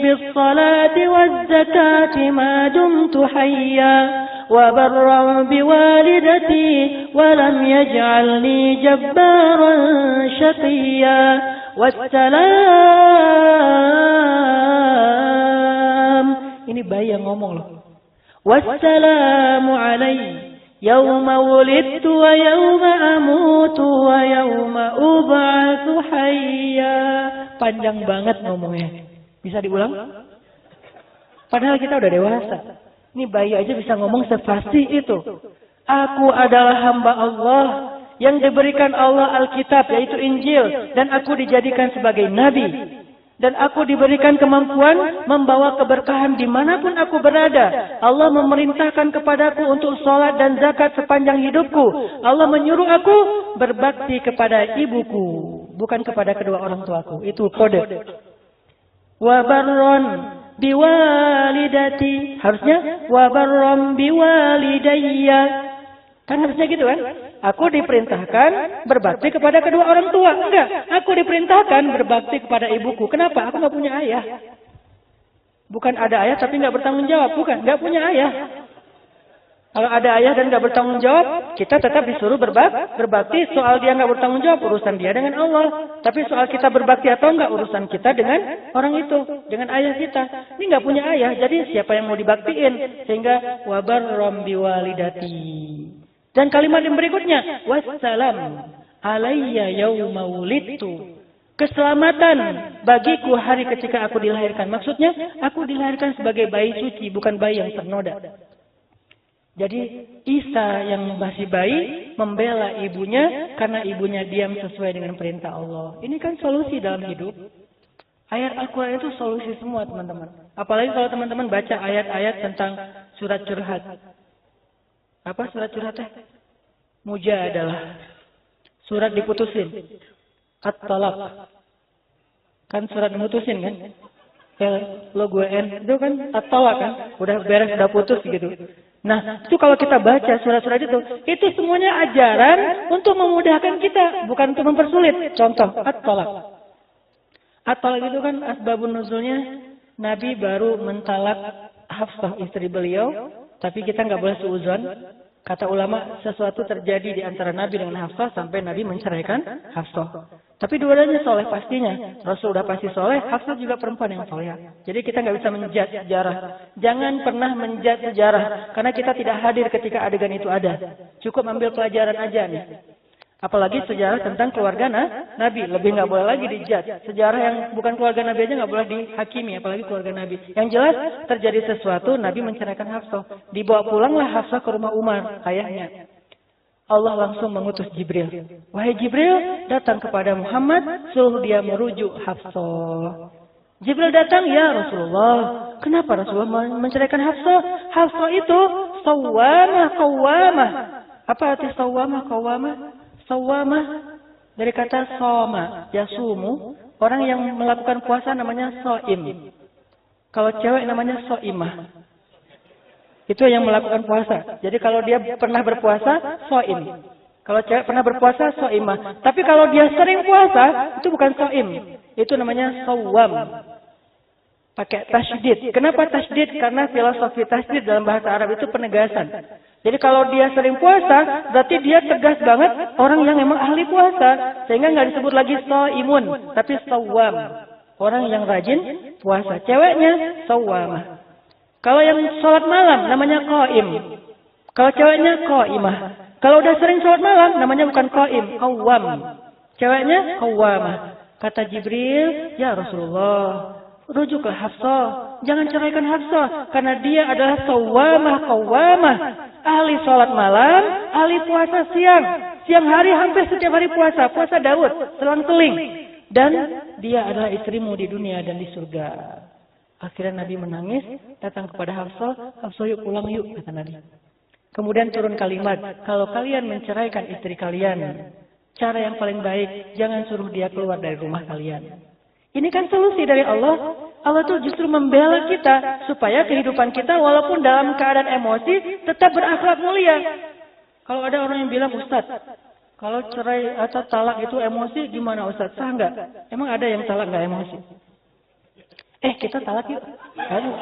bis-salati waz-zakati ma dumtu hayya وبرا بوالدتي ولم يجعلني جبارا شقيا والسلام. Ini bayi yang ngomong loh. Wassalamu alaihi yauma wulidtu wa yauma amutu wa yauma ub'atsu hayya. Panjang banget ngomongnya. Bisa diulang? Padahal kita udah dewasa. Ini bayi aja bisa ngomong sefasih itu. Aku adalah hamba Allah yang diberikan Allah Alkitab, yaitu Injil. Dan aku dijadikan sebagai Nabi. Dan aku diberikan kemampuan membawa keberkahan dimanapun aku berada. Allah memerintahkan kepadaku untuk sholat dan zakat sepanjang hidupku. Allah menyuruh aku berbakti kepada ibuku, bukan kepada kedua orang tuaku. Itu kode. Wa barron biwalidati. Harusnya wa barron biwalidayya. Kan harusnya gitu kan? Aku diperintahkan berbakti kepada kedua orang tua. Enggak, aku diperintahkan berbakti kepada ibuku. Kenapa? Aku nggak punya ayah. Bukan ada ayah tapi nggak bertanggung jawab. Bukan, nggak punya ayah. Kalau ada ayah dan nggak bertanggung jawab, kita tetap disuruh berbakti. Soal dia nggak bertanggung jawab, urusan dia dengan Allah. Tapi soal kita berbakti atau enggak, urusan kita dengan orang itu, dengan ayah kita. Ini nggak punya ayah, jadi siapa yang mau dibaktiin? Sehingga wabarrom biwalidati. Dan kalimat yang berikutnya, wassalam alayya yauma wulidtu. Keselamatan bagiku hari ketika aku dilahirkan. Maksudnya, aku dilahirkan sebagai bayi suci, bukan bayi yang ternoda. Jadi, Isa yang masih bayi membela ibunya karena ibunya diam sesuai dengan perintah Allah. Ini kan solusi dalam hidup. Ayat Al-Quran itu solusi semua, teman-teman. Apalagi kalau teman-teman baca ayat-ayat tentang surat curhat. Apa surat curhat? Mujadalah. Surat diputusin. At-talaq. Kan surat diputusin kan? Ya, lo gue N. Itu kan at-talaq kan? Udah beres, udah putus gitu. Nah, itu kalau kita baca surat-surat itu semuanya ajaran untuk memudahkan kita. Bukan untuk mempersulit. Contoh, at-talaq. At-talaq itu kan asbabun nuzulnya. Nabi baru mentalak Hafsah istri beliau. Tapi kita nggak boleh suuzon. Kata ulama, sesuatu terjadi di antara Nabi dengan Hafsah sampai Nabi menceraikan Hafsah. Tapi dua-duanya soleh pastinya. Rasul sudah pasti soleh, Hafsah juga perempuan yang soleh. Jadi kita nggak bisa menjudge sejarah. Jangan pernah menjudge sejarah. Karena kita tidak hadir ketika adegan itu ada. Cukup ambil pelajaran aja nih. Apalagi sejarah tentang keluarga Nabi. Lebih nggak boleh lagi dijudge. Sejarah yang bukan keluarga Nabi aja nggak boleh dihakimi. Apalagi keluarga Nabi. Yang jelas terjadi sesuatu, Nabi menceraikan Hafsah. Dibawa pulanglah Hafsah ke rumah Umar, ayahnya. Allah langsung mengutus Jibril. Wahai Jibril, datang kepada Muhammad, suruh dia merujuk Hafsah. Jibril datang, ya Rasulullah. Kenapa Rasulullah menceraikan Hafsah? Hafsah itu sawwamah, qawwamah. Apa arti sawwamah, qawwamah? Sawwamah dari kata soma, yasumu. Orang yang melakukan puasa namanya soim. Kalau cewek namanya soimah. Itu yang melakukan puasa. Jadi kalau dia pernah berpuasa, soim. Kalau cewek pernah berpuasa, soimah. Tapi kalau dia sering puasa, itu bukan soim. Itu namanya sawwam. Pakai tasydid. Kenapa tasydid? Karena filosofi tasydid dalam bahasa Arab itu penegasan. Jadi kalau dia sering puasa, berarti dia tegas banget orang yang memang ahli puasa. Sehingga nggak disebut lagi shaimun, tapi shawwam. Orang yang rajin puasa. Ceweknya shawwamah. Kalau yang sholat malam namanya qaim. Kalau ceweknya qaimah. Kalau udah sering sholat malam namanya bukan qaim, qawwam. Ceweknya qawwamah. Kata Jibril, ya Rasulullah, rujuk ke Hafsah. Jangan ceraikan Hafsah. Karena dia adalah shawwamah, qawwamah. Ahli sholat malam, ahli puasa siang. Siang hari hampir setiap hari puasa. Puasa Daud, selang-seling. Dan dia adalah istrimu di dunia dan di surga. Akhirnya Nabi menangis, datang kepada Hafsah. Hafsah yuk pulang yuk, kata Nabi. Kemudian turun kalimat, kalau kalian menceraikan istri kalian, cara yang paling baik, jangan suruh dia keluar dari rumah kalian. Ini kan solusi dari Allah. Allah tuh justru membela kita supaya kehidupan kita walaupun dalam keadaan emosi tetap berakhlak mulia. Kalau ada orang yang bilang, Ustaz, kalau cerai atau talak itu emosi gimana Ustaz? Sah nggak? Emang ada yang talak nggak emosi? Kita talak yuk. Aduh.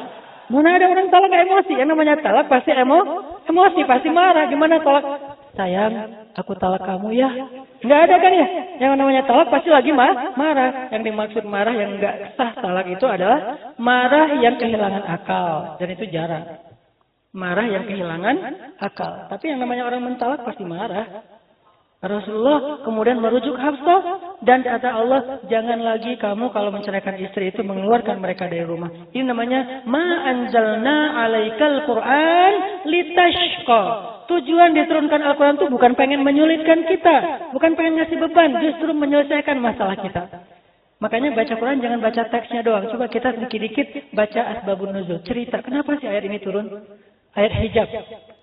Mana ada orang talak nggak emosi? Yang namanya talak pasti emosi, pasti marah. Gimana talak? Sayang, aku talak kamu ya. Nggak ada kan ya? Yang namanya talak pasti lagi marah. Yang dimaksud marah yang nggak sah talak itu adalah marah yang kehilangan akal. Dan itu jarang. Marah yang kehilangan akal. Tapi yang namanya orang mentalak pasti marah. Rasulullah kemudian merujuk Hafsah dan kata Allah, jangan lagi kamu kalau menceraikan istri itu mengeluarkan mereka dari rumah. Ini namanya ma anzalna alaikal Quran litashqa. Tujuan diturunkan Al-Quran itu bukan pengen menyulitkan kita, bukan pengen ngasih beban, justru menyelesaikan masalah kita. Makanya baca Quran jangan baca teksnya doang. Coba kita dikit-dikit baca asbabun nuzul. Cerita, kenapa sih ayat ini turun? Ayat hijab.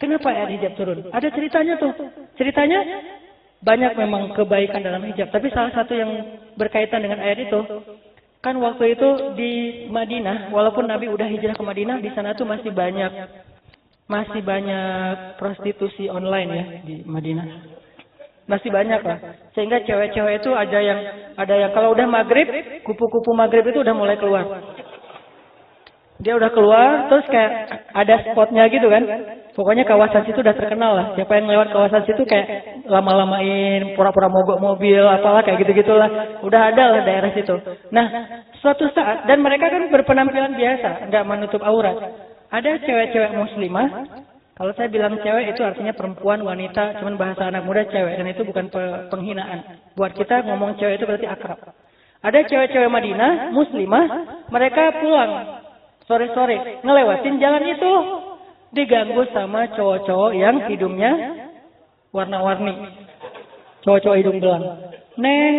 Kenapa ayat hijab turun? Ada ceritanya tuh. Ceritanya banyak memang kebaikan dalam hijab. Tapi salah satu yang berkaitan dengan ayat itu, kan waktu itu di Madinah, walaupun Nabi udah hijrah ke Madinah, di sana tuh masih banyak prostitusi online ya di Madinah. Masih banyak lah. Sehingga cewek-cewek itu ada yang kalau udah maghrib, kupu-kupu maghrib itu udah mulai keluar. Dia udah keluar, terus kayak ada spotnya gitu kan. Pokoknya kawasan situ udah terkenal lah. Siapa yang lewat kawasan situ kayak lama-lamain, pura-pura mogok mobil, apalah kayak gitu-gitulah. Udah ada lah daerah situ. Nah, suatu saat, dan mereka kan berpenampilan biasa, nggak menutup aurat. Ada cewek-cewek muslimah. Kalau saya bilang cewek itu artinya perempuan, wanita, cuman bahasa anak muda cewek. Dan itu bukan penghinaan. Buat kita ngomong cewek itu berarti akrab. Ada cewek-cewek Madinah, muslimah, mereka pulang sore-sore, ngelewatin jalan itu. Diganggu sama cowok-cowok yang hidungnya warna-warni. Cowok-cowok hidung belang. Neng,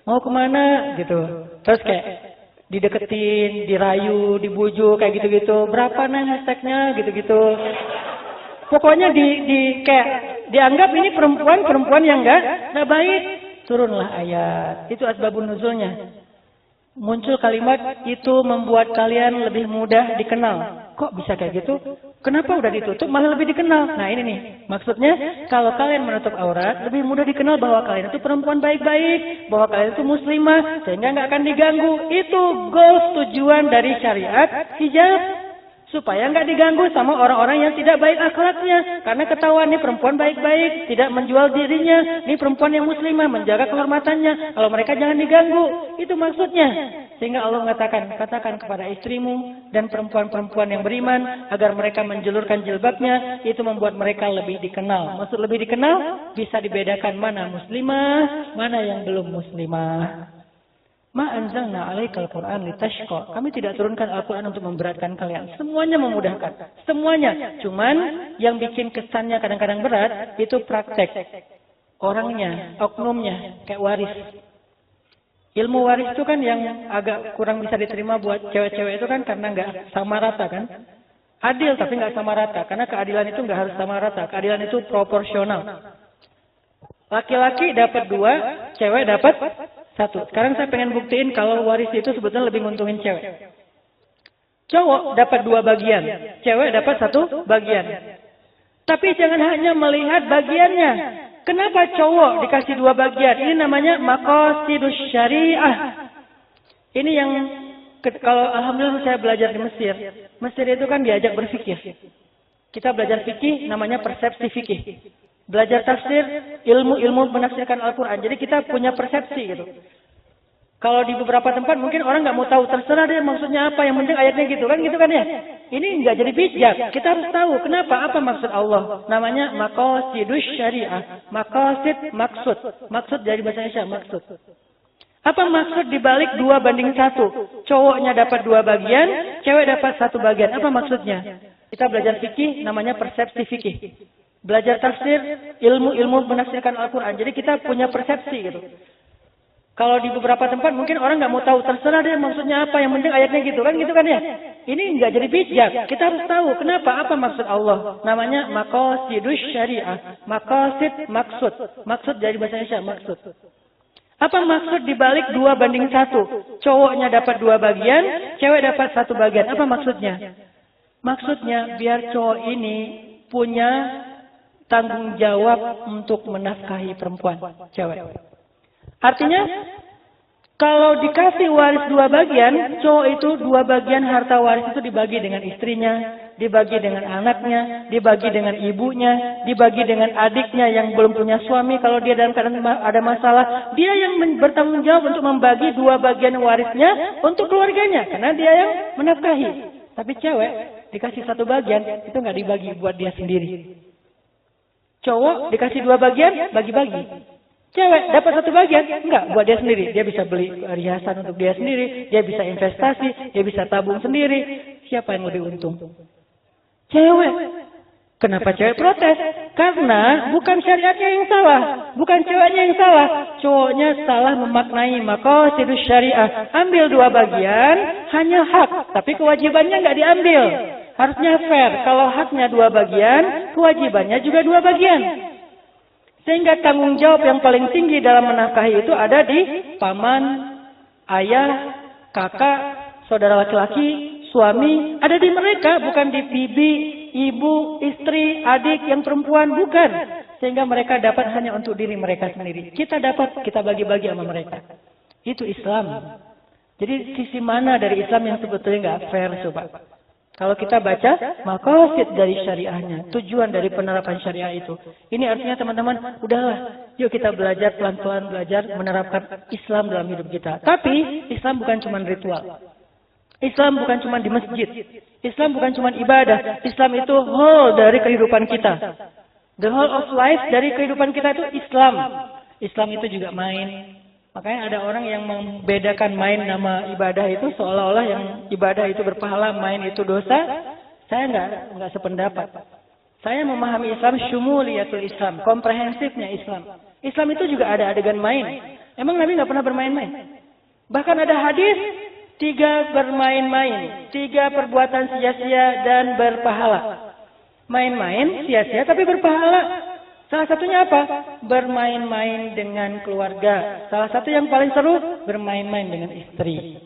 mau kemana? Gitu. Terus kayak dideketin, dirayu, dibujuk, kayak gitu-gitu. Berapa neng hashtagnya? Gitu-gitu. Pokoknya kayak dianggap ini perempuan yang nggak baik. Turunlah ayat. Itu asbabun nuzulnya. Muncul kalimat itu membuat kalian lebih mudah dikenal. Kok bisa kayak gitu? Kenapa udah ditutup malah lebih dikenal? Nah ini nih. Maksudnya kalau kalian menutup aurat lebih mudah dikenal bahwa kalian itu perempuan baik-baik. Bahwa kalian itu muslimah. Sehingga nggak akan diganggu. Itu goal tujuan dari syariat hijab. Supaya nggak diganggu sama orang-orang yang tidak baik akhlaknya. Karena ketahuan nih perempuan baik-baik, tidak menjual dirinya. Nih perempuan yang muslimah, menjaga kehormatannya. Kalau mereka jangan diganggu. Itu maksudnya. Sehingga Allah mengatakan, katakan kepada istrimu dan perempuan-perempuan yang beriman, agar mereka menjulurkan jilbabnya. Itu membuat mereka lebih dikenal. Maksud lebih dikenal, bisa dibedakan mana muslimah, mana yang belum muslimah. Ma anzalna 'alaikal Qur'an litashqa. Kami tidak turunkan Al-Qur'an untuk memberatkan kalian. Semuanya memudahkan. Semuanya. Cuman yang bikin kesannya kadang-kadang berat itu praktek. Orangnya, oknumnya, kayak waris. Ilmu waris itu kan yang agak kurang bisa diterima buat cewek-cewek itu kan karena nggak sama rata kan. Adil tapi nggak sama rata. Karena keadilan itu nggak harus sama rata. Keadilan itu proporsional. Laki-laki dapat 2, cewek dapat 1. Sekarang saya pengen buktiin kalau waris itu sebetulnya lebih nguntungin cewek. Cowok dapat 2 bagian, cewek dapat 1 bagian. Tapi jangan hanya melihat bagiannya. Kenapa cowok dikasih 2 bagian? Ini namanya maqasidus syariah. Ini yang kalau alhamdulillah saya belajar di Mesir. Mesir itu kan diajak berfikih. Kita belajar fikih namanya persepsi fikih. Belajar tafsir, ilmu menafsirkan Al-Quran. Jadi kita punya persepsi gitu. Kalau di beberapa tempat mungkin orang nggak mau tahu. Terserah deh maksudnya apa. Yang penting ayatnya gitu kan ya. Ini nggak jadi bijak. Kita harus tahu kenapa. Apa maksud Allah. Namanya maqasidus syariah. Maqasid, maksud. Maksud dari bahasa Indonesia, maksud. Apa maksud dibalik 2:1? Cowoknya dapat 2 bagian, cewek dapat 1 bagian. Apa maksudnya? Kita belajar fikih namanya persepsi fikih. Belajar tafsir, ilmu menafsirkan Al-Quran. Jadi kita punya persepsi gitu. Kalau di beberapa tempat mungkin orang nggak mau tahu. Terserah deh maksudnya apa. Yang penting ayatnya gitu kan ya. Ini nggak jadi bijak. Kita harus tahu kenapa. Apa maksud Allah. Namanya maqasidus syariah. Maqasid, maksud. Maksud dari bahasa Indonesia, maksud. Apa maksud dibalik 2:1? Cowoknya dapat 2 bagian, cewek dapat 1 bagian. Apa maksudnya? Maksudnya biar cowok ini punya tanggung jawab untuk menafkahi perempuan, cewek. Artinya, kalau dikasih waris 2 bagian, cowok itu 2 bagian harta waris itu dibagi dengan istrinya, dibagi dengan anaknya, dibagi dengan ibunya, dibagi dengan adiknya yang belum punya suami. Kalau dia dalam keadaan ada masalah, dia yang bertanggung jawab untuk membagi 2 bagian warisnya untuk keluarganya, karena dia yang menafkahi. Tapi cewek dikasih 1 bagian, itu nggak dibagi buat dia sendiri. Cowok dikasih 2 bagian, bagi-bagi. Cewek dapat 1 bagian, enggak, buat dia sendiri. Dia bisa beli riasan untuk dia sendiri, dia bisa investasi, dia bisa tabung sendiri. Siapa yang lebih untung? Cewek. Kenapa cewek protes? Karena bukan syariatnya yang salah, bukan ceweknya yang salah, cowoknya salah memaknai maqasidus syariah. Ambil dua bagian, hanya hak, tapi kewajibannya nggak diambil. Harusnya fair. Kalau haknya dua bagian, kewajibannya juga dua bagian. Sehingga tanggung jawab yang paling tinggi dalam menafkahi itu ada di paman, ayah, kakak, saudara laki-laki, suami. Ada di mereka, bukan di bibi, ibu, istri, adik yang perempuan, bukan. Sehingga mereka dapat hanya untuk diri mereka sendiri. Kita dapat, kita bagi-bagi sama mereka. Itu Islam. Jadi sisi mana dari Islam yang sebetulnya nggak fair, coba? Kalau kita baca maqasid dari syariahnya, tujuan dari penerapan syariah itu. Ini artinya teman-teman, udahlah, yuk kita belajar pelan-pelan belajar menerapkan Islam dalam hidup kita. Tapi Islam bukan cuma ritual. Islam bukan cuma di masjid. Islam bukan cuma ibadah. Islam itu whole dari kehidupan kita. The whole of life dari kehidupan kita itu Islam. Islam itu juga main. Makanya ada orang yang membedakan main nama ibadah itu seolah-olah yang ibadah itu berpahala, main itu dosa. Saya nggak sependapat. Saya memahami Islam syumuliyatul Islam, komprehensifnya Islam. Islam itu juga ada adegan main. Emang Nabi nggak pernah bermain-main? Bahkan ada hadis 3 bermain-main, 3 perbuatan sia-sia dan berpahala. Main-main sia-sia tapi berpahala. Salah satunya apa? Bermain-main dengan keluarga. Salah satu yang paling seru, bermain-main dengan istri.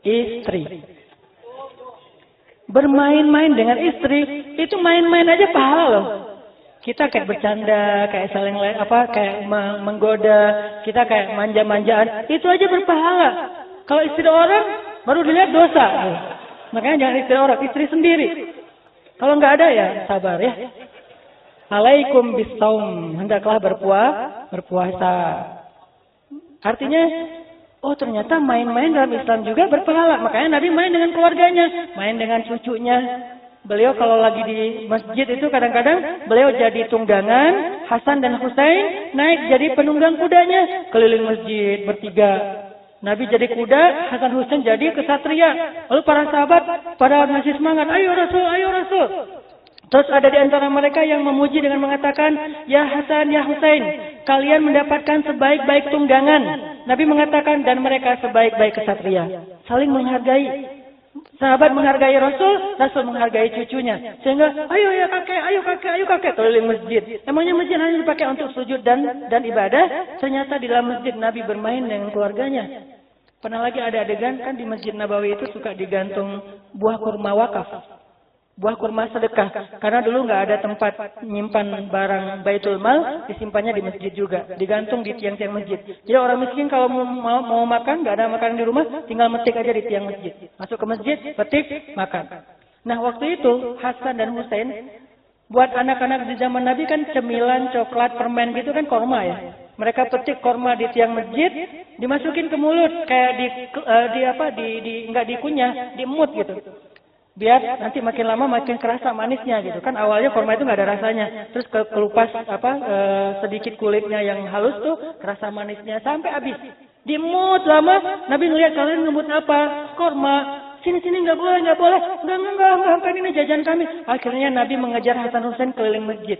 Istri. Bermain-main dengan istri, itu main-main aja pahala loh. Kita kayak bercanda, kayak saling kayak menggoda, kita kayak manja-manjaan, itu aja berpahala. Kalau istri orang, baru dilihat dosa. Makanya jangan istri orang, istri sendiri. Kalau nggak ada ya, sabar ya. Alaikum bisaum, hendaklah berpuasa. Artinya, oh ternyata main-main dalam Islam juga berpahala. Makanya Nabi main dengan keluarganya, main dengan cucunya. Beliau kalau lagi di masjid itu kadang-kadang beliau jadi tunggangan, Hasan dan Husain naik jadi penunggang kudanya, keliling masjid bertiga. Nabi jadi kuda, Hasan Husain jadi kesatria. Lalu para sahabat pada masih semangat, ayo Rasul, ayo Rasul. Terus ada di antara mereka yang memuji dengan mengatakan, ya Hasan, ya Husain, kalian mendapatkan sebaik-baik tunggangan. Nabi mengatakan, dan mereka sebaik-baik kesatria. Saling menghargai. Sahabat menghargai Rasul, Rasul menghargai cucunya. Sehingga, ayo ya kakek, ayo kakek, ayo kakek, keliling masjid. Emangnya masjid hanya dipakai untuk sujud dan ibadah? Ternyata di dalam masjid Nabi bermain dengan keluarganya. Pernah lagi ada adegan, kan di Masjid Nabawi itu suka digantung buah kurma wakaf. Buah kurma sedekah. Karena dulu nggak ada tempat menyimpan barang Baitul Mal, disimpannya di masjid juga. Digantung di tiang-tiang masjid. Jadi orang miskin kalau mau makan, nggak ada makanan di rumah, tinggal metik aja di tiang masjid. Masuk ke masjid, petik, makan. Nah waktu itu, Hasan dan Husain, buat anak-anak di zaman Nabi kan cemilan, coklat, permen gitu kan korma ya. Mereka petik korma di tiang masjid, dimasukin ke mulut, kayak nggak dikunyah, diemut gitu. Biar nanti makin lama makin kerasa manisnya gitu kan. Awalnya korma itu nggak ada rasanya, terus kelupas sedikit kulitnya yang halus tuh kerasa manisnya sampai habis. Dimut lama, Nabi ngelihat kalian ngemut apa? Korma. Sini nggak boleh, nggak, ini jajan kami. Akhirnya Nabi mengejar Hasan Husain keliling masjid.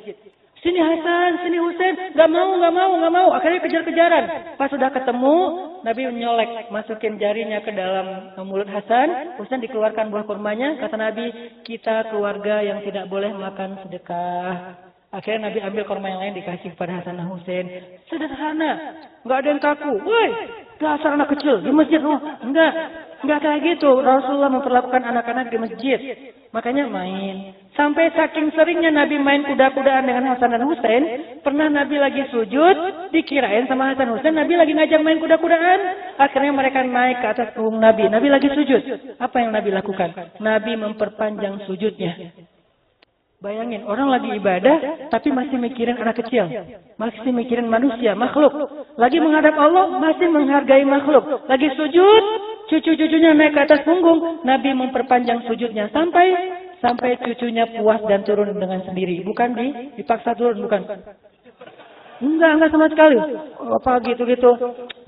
Sini Hasan, sini Husain, nggak mau. Akhirnya kejar-kejaran. Pas sudah ketemu, Nabi menyolek, masukin jarinya ke dalam mulut Hasan. Husain dikeluarkan buah kurmanya. Kata Nabi, kita keluarga yang tidak boleh makan sedekah. Akhirnya Nabi ambil kurma yang lain dikasih kepada Hasan dan Husain. Sederhana, nggak ada yang kaku. Woi, dasar anak kecil di masjid loh. Enggak kayak gitu. Rasulullah memperlakukan anak-anak di masjid. Makanya main. Sampai saking seringnya Nabi main kuda-kudaan dengan Hasan dan Husain, pernah Nabi lagi sujud, dikirain sama Hasan Husain, Nabi lagi ngajak main kuda-kudaan. Akhirnya mereka naik ke atas punggung Nabi. Nabi lagi sujud. Apa yang Nabi lakukan? Nabi memperpanjang sujudnya. Bayangin, orang lagi ibadah, tapi masih mikirin anak kecil. Masih mikirin manusia, makhluk. Lagi menghadap Allah, masih menghargai makhluk. Lagi sujud, cucu-cucunya naik ke atas punggung. Nabi memperpanjang sujudnya sampai cucunya puas dan turun dengan sendiri. Bukan dipaksa turun, bukan. Enggak sama sekali. Apa gitu-gitu.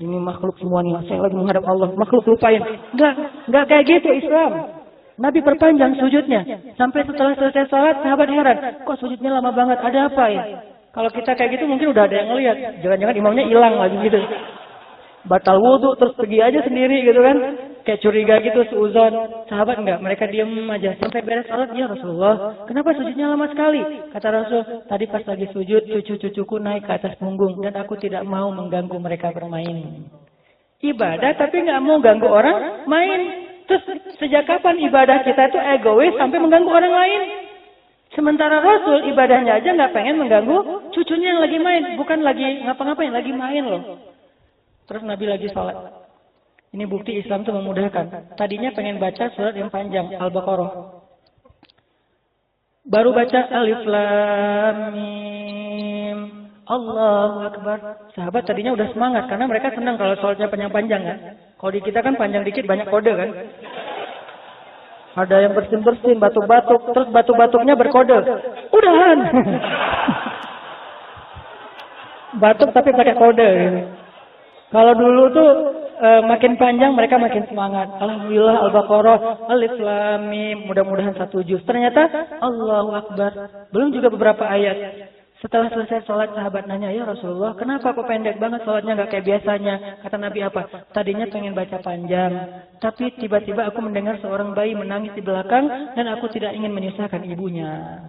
Ini makhluk semua nih, saya lagi menghadap Allah. Makhluk lupain. Enggak kayak gitu Islam. Nabi perpanjang sujudnya. Sampai setelah selesai sholat, sahabat heran. Kok sujudnya lama banget? Ada apa ya? Kalau kita kayak gitu mungkin udah ada yang ngeliat. Jangan-jangan imamnya hilang lagi gitu. Batal wudhu terus pergi aja sendiri gitu kan. Kayak curiga gitu, seuzon. Sahabat enggak, mereka diem aja. Sampai beres sholat, ya Rasulullah, kenapa sujudnya lama sekali? Kata Rasul, tadi pas lagi sujud, cucu-cucuku naik ke atas punggung. Dan aku tidak mau mengganggu mereka bermain. Ibadah tapi nggak mau ganggu orang main. Terus sejak kapan ibadah kita itu egois sampai mengganggu orang lain? Sementara Rasul ibadahnya aja nggak pengen mengganggu cucunya yang lagi main. Bukan lagi ngapa-ngapain, lagi main loh. Terus Nabi lagi sholat. Ini bukti Islam itu memudahkan. Tadinya pengen baca surat yang panjang, Al-Baqarah. Baru baca Alif Lam Mim. Allahu Akbar. Sahabat tadinya udah semangat karena mereka senang kalau sholatnya panjang-panjang kan. Kalau di kita kan panjang dikit banyak kode kan. Ada yang bersin-bersin, batuk-batuk, terus batuk-batuknya berkode. Udahan. Batuk tapi pakai kode. Kalau dulu tuh makin panjang mereka makin semangat. Alhamdulillah Al-Baqarah, Alif Lam Mim, mudah-mudahan 1 juz. Ternyata Allahu Akbar. Belum juga beberapa ayat. Setelah selesai sholat, sahabat nanya, ya Rasulullah, kenapa kok pendek banget sholatnya nggak kayak biasanya? Kata Nabi apa? Tadinya pengen baca panjang, tapi tiba-tiba aku mendengar seorang bayi menangis di belakang dan aku tidak ingin menyusahkan ibunya.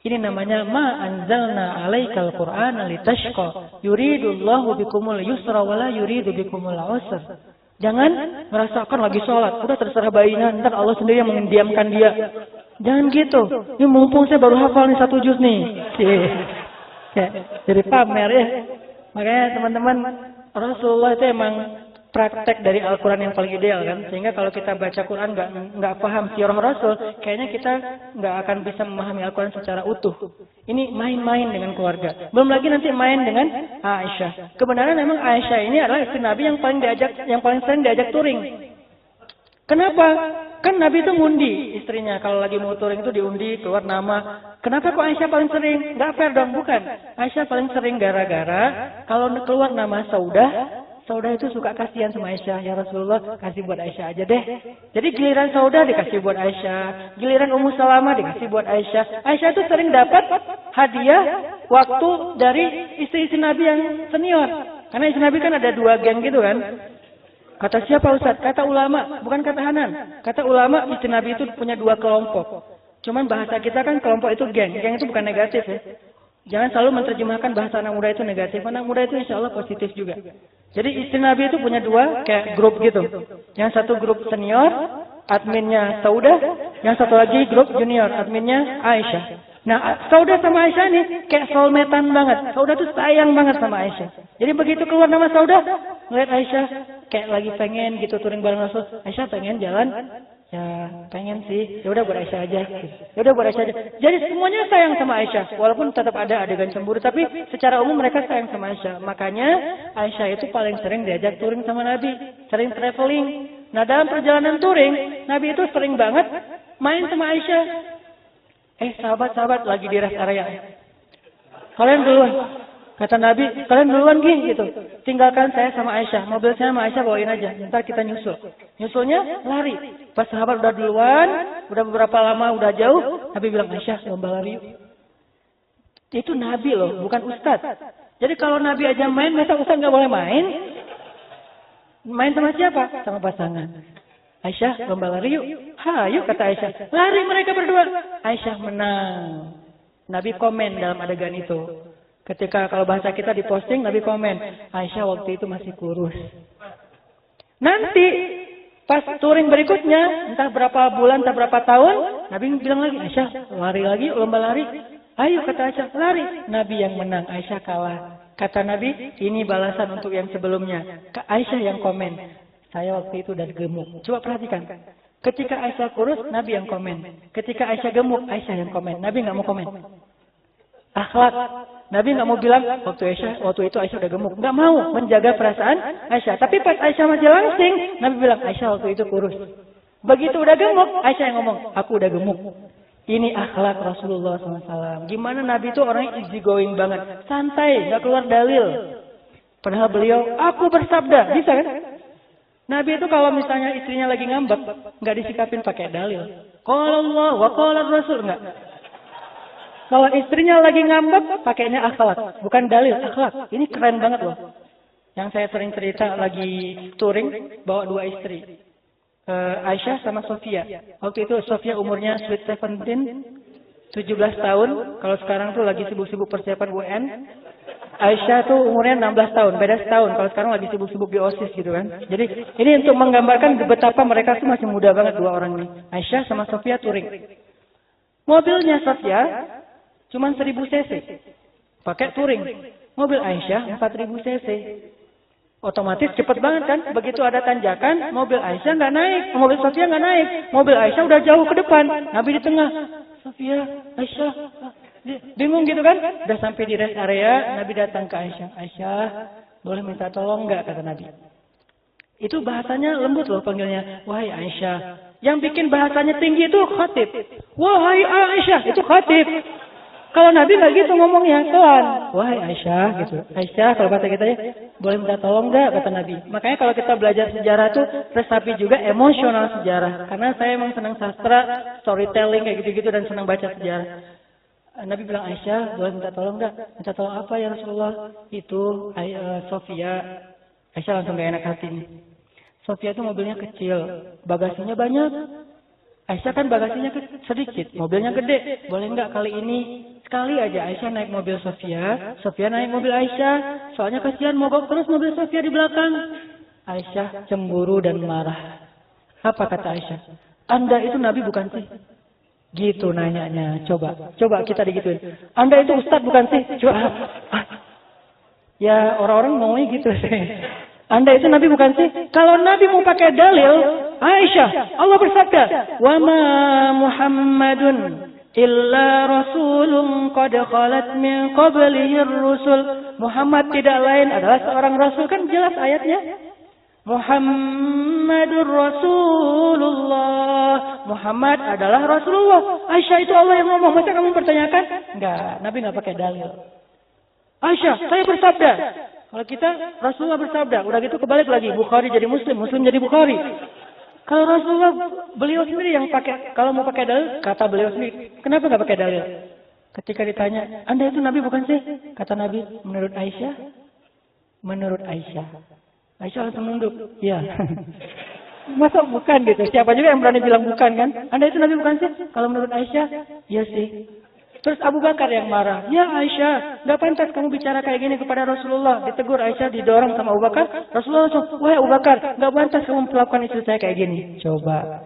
Ini namanya ma anzalna alaikal qur'ana litashqa yuridullahu bikumul yusra wala yuridu bikumul usra. Jangan merasakan lagi sholat, udah terserah bayinya, ntar Allah sendiri yang mendiamkan dia. Jangan gitu. Ini mumpung saya baru hafal nih 1 juz nih. Ya, jadi pamer ya. Makanya teman-teman, Rasulullah itu emang praktek dari Al-Quran yang paling ideal kan. Sehingga kalau kita baca Quran nggak paham sirah Rasul, kayaknya kita nggak akan bisa memahami Al-Quran secara utuh. Ini main-main dengan keluarga. Belum lagi nanti main dengan Aisyah. Kebenaran memang Aisyah ini adalah istri Nabi yang paling sering diajak touring. Kenapa? Kan Nabi itu ngundi istrinya. Kalau lagi mau touring itu diundi, keluar nama. Kenapa kok Aisyah paling sering? Nggak fair dong, bukan. Aisyah paling sering gara-gara kalau keluar nama Saudah itu suka kasihan sama Aisyah. Ya Rasulullah, kasih buat Aisyah aja deh. Jadi giliran Saudah dikasih buat Aisyah. Giliran Ummu Salamah dikasih buat Aisyah. Aisyah itu sering dapat hadiah waktu dari istri-istri Nabi yang senior. Karena istri Nabi kan ada 2 geng gitu kan. Kata siapa Ustaz? Kata ulama, bukan kata Hanan. Kata ulama, istri Nabi itu punya 2 kelompok. Cuman bahasa kita kan kelompok itu geng. Geng itu bukan negatif ya. Jangan selalu menerjemahkan bahasa anak muda itu negatif. Anak muda itu insya Allah positif juga. Jadi istri Nabi itu punya 2 kayak grup gitu. Yang satu grup senior, adminnya Saudah. Yang satu lagi grup junior, adminnya Aisyah. Nah, Saudah sama Aisyah nih kayak soulmate-an banget. Saudah tuh sayang banget sama Aisyah. Jadi begitu keluar nama Saudah, ngeliat Aisyah kayak lagi pengen gitu touring bareng Rasul. Aisyah pengen jalan, ya pengen sih. Ya udah buat Aisyah aja. Ya udah buat Aisyah aja. Jadi semuanya sayang sama Aisyah. Walaupun tetap ada adegan cemburu, tapi secara umum mereka sayang sama Aisyah. Makanya Aisyah itu paling sering diajak touring sama Nabi, sering traveling. Nah, dalam perjalanan touring, Nabi itu sering banget main sama Aisyah. Sahabat-sahabat lagi di rest area. Kalian duluan. Kata Nabi, kalian duluan gitu. Tinggalkan saya sama Aisyah. Mobil saya sama Aisyah bawain aja. Ntar kita nyusul. Nyusulnya lari. Pas sahabat udah duluan, udah beberapa lama, udah jauh, Nabi bilang, Aisyah, lomba lari yuk. Itu Nabi loh, bukan Ustadz. Jadi kalau Nabi aja main, masa Ustadz nggak boleh main? Main sama siapa? Sama pasangan. Aisyah, lomba lari yuk. Yuk kata Aisyah. Lari mereka berdua. Aisyah menang. Nabi komen dalam adegan itu. Ketika kalau bahasa kita diposting, Nabi komen. Aisyah waktu itu masih kurus. Nanti pas touring berikutnya, entah berapa bulan, entah berapa tahun, Nabi bilang lagi, Aisyah lari lagi, lomba lari. Ayo kata Aisyah, lari. Nabi yang menang, Aisyah kalah. Kata Nabi, ini balasan untuk yang sebelumnya. Aisyah yang komen. Saya waktu itu udah gemuk. Coba perhatikan. Ketika Aisyah kurus, Nabi yang komen. Ketika Aisyah gemuk, Aisyah yang komen. Nabi nggak mau komen. Akhlak. Nabi nggak mau bilang, waktu itu Aisyah udah gemuk. Nggak mau menjaga perasaan Aisyah. Tapi pas Aisyah masih langsing, Nabi bilang, Aisyah waktu itu kurus. Begitu udah gemuk, Aisyah yang ngomong, aku udah gemuk. Ini akhlak Rasulullah SAW. Gimana Nabi itu orangnya easy going banget. Santai, nggak keluar dalil. Padahal beliau, aku bersabda. Bisa kan? Nabi itu kalau misalnya istrinya lagi ngambek, nggak disikapin pakai dalil. Qala Allah wa qala Rasul, enggak. Kalau istrinya lagi ngambek, pakainya akhlak, bukan dalil, akhlak. Ini keren banget loh. Yang saya sering cerita lagi touring, bawa 2 istri. Aisyah sama Sofia. Waktu itu Sofia umurnya sweet 17 tahun. Kalau sekarang tuh lagi sibuk-sibuk persiapan UN. Aisyah tuh umurnya 16 tahun, beda setahun. Kalau sekarang lagi sibuk-sibuk di OSIS gitu kan. Jadi ini untuk menggambarkan betapa mereka tuh masih muda banget 2 orang ini. Aisyah sama Sofia touring. Mobilnya Sofia cuma 1000 cc. Pakai touring. Mobil Aisyah 4000 cc. Otomatis cepet banget kan. Begitu ada tanjakan, mobil Aisyah nggak naik. Mobil Sofia nggak naik. Mobil Aisyah udah jauh ke depan. Nabi di tengah. Sofia, Aisyah. Bingung gitu kan. Udah sampai di rest area, Nabi datang ke Aisyah. Aisyah, boleh minta tolong nggak, kata Nabi. Itu bahasanya lembut loh panggilnya. Wahai Aisyah. Yang bikin bahasanya tinggi itu khatib. Wahai Aisyah, itu khatib. Kalau Nabi nggak gitu ngomongnya, pelan. Wahai Aisyah, gitu. Aisyah, kalau bahasa kita ya, boleh minta tolong nggak, kata Nabi. Makanya kalau kita belajar sejarah tuh, resapi juga emosional sejarah. Karena saya emang senang sastra, storytelling kayak gitu-gitu dan senang baca sejarah. Nabi bilang, Aisyah, boleh minta tolong nggak? Minta tolong apa ya Rasulullah? Itu Sofia. Aisyah langsung gak enak hati nih. Sofia itu mobilnya kecil, bagasinya banyak. Aisyah kan bagasinya sedikit, mobilnya gede. Boleh nggak kali ini sekali aja Aisyah naik mobil Sofia, Sofia naik mobil Aisyah. Soalnya kasihan mogok terus mobil Sofia di belakang. Aisyah cemburu dan marah. Apa kata Aisyah? Anda itu Nabi bukan sih? Gitu nanyanya. Coba kita digituin. Anda itu Ustadz bukan sih? Coba. Ya orang-orang ngomongnya gitu sih. Anda itu Nabi bukan sih? Kalau Nabi mau pakai dalil, Aisyah, Allah bersabda, "Wa ma Muhammadun illa rasulun qad khalat min qablihi ar-rusul." Muhammad tidak lain adalah seorang rasul, kan jelas ayatnya. Muhammadur Rasulullah. Muhammad adalah Rasulullah. Aisyah itu Allah yang ngomong. Masa kamu pertanyakan? Enggak, Nabi enggak pakai dalil. Aisyah, saya bersabda. Kalau kita Rasulullah bersabda, udah gitu kebalik lagi, Bukhari jadi Muslim, Muslim jadi Bukhari. Kalau Rasulullah beliau sendiri yang pakai, kalau mau pakai dalil, kata beliau sendiri, kenapa nggak pakai dalil? Ketika ditanya, Anda itu Nabi bukan sih? Kata Nabi, menurut Aisyah, menurut Aisyah. Aisyah langsung nunduk, iya. Masa bukan gitu? Siapa juga yang berani bilang bukan kan? Anda itu Nabi bukan sih? Kalau menurut Aisyah, iya sih. Terus Abu Bakar yang marah. Ya Aisyah, gak pantas kamu bicara kayak gini kepada Rasulullah. Ditegur Aisyah, didorong sama Abu Bakar. Rasulullah langsung, wahai Abu Bakar, gak pantas kamu melakukan istri saya kayak gini. Coba.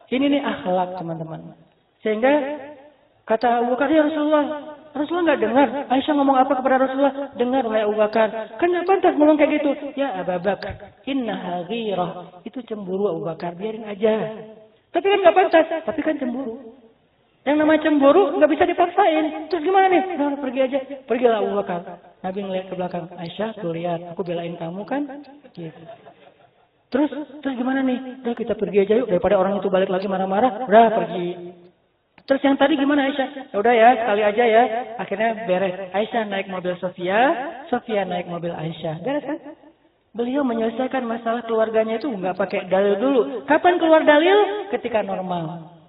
Ini nih akhlak teman-teman. Sehingga kata Abu Bakar, ya Rasulullah gak dengar. Aisyah ngomong apa kepada Rasulullah? Dengar wahai Abu Bakar. Kan gak pantas ngomong kayak gitu. Ya Abu Bakar, innaha ghirah. Itu cemburu Abu Bakar, biarin aja. Tapi kan gak pantas, tapi kan cemburu. Yang namanya cemburu nggak bisa dipaksain. Terus gimana nih? Nah, pergi aja. Pergilah Abu Bakar. Nabi ngeliat ke belakang. Aisyah, tuh lihat. Aku belain kamu kan? Gitu. Terus gimana nih? Udah kita pergi aja yuk. Daripada orang itu balik lagi marah-marah. Udah pergi. Terus yang tadi gimana Aisyah? Ya udah ya, sekali aja ya. Akhirnya beres. Aisyah naik mobil Sofia. Sofia naik mobil Aisyah. Beres kan? Beliau menyelesaikan masalah keluarganya itu nggak pakai dalil dulu. Kapan keluar dalil? Ketika normal.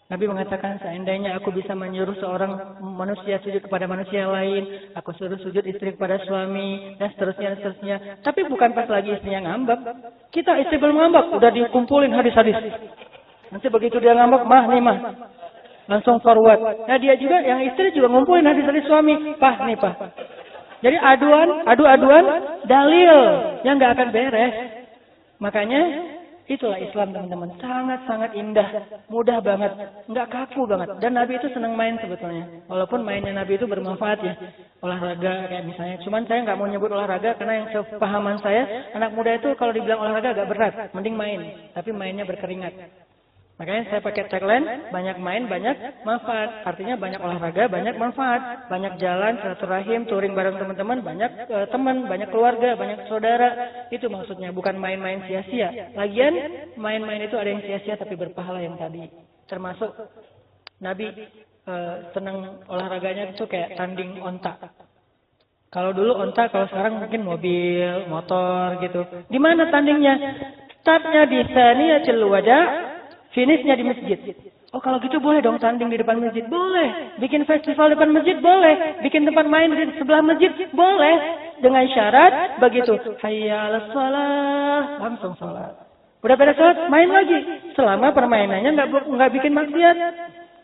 Nabi mengatakan, seandainya aku bisa menyuruh seorang manusia sujud kepada manusia lain, aku suruh sujud istri kepada suami, dan seterusnya. Tapi bukan pas lagi istrinya ngambek. Kita istri belum ngambek, udah dikumpulin hadis-hadis. Nanti begitu dia ngambek, mah, langsung forward. Nah dia juga, yang istri juga ngumpulin hadis-hadis suami. Pah, pah. Jadi adu-aduan, dalil yang nggak akan beres. Makanya, itulah Islam teman-teman. Sangat-sangat indah. Mudah banget. Nggak kaku banget. Dan Nabi itu senang main sebetulnya. Walaupun mainnya Nabi itu bermanfaat ya. Olahraga kayak misalnya. Cuman saya nggak mau nyebut olahraga. Karena yang sepahaman saya. Anak muda itu kalau dibilang olahraga agak berat. Mending main. Tapi mainnya berkeringat. Makanya saya pakai tagline. Banyak main, banyak manfaat. Artinya banyak olahraga, banyak manfaat. Banyak jalan, silaturahim, touring bareng teman-teman. Banyak teman, banyak keluarga, banyak saudara. Itu maksudnya. Bukan main-main sia-sia. Lagian main-main itu ada yang sia-sia tapi berpahala yang tadi. Termasuk Nabi senang olahraganya itu kayak tanding onta. Kalau dulu onta, kalau sekarang mungkin mobil, motor gitu. Di mana tandingnya? Startnya di Thaniyatul Wada, finishnya di masjid. Oh kalau gitu boleh dong tanding di depan masjid? Boleh. Bikin festival depan masjid? Boleh. Bikin tempat main di sebelah masjid? Boleh. Dengan syarat begitu. Hayya 'alas shalah, langsung sholat. Udah pada sholat, main lagi. Selama permainannya nggak bikin maksiat,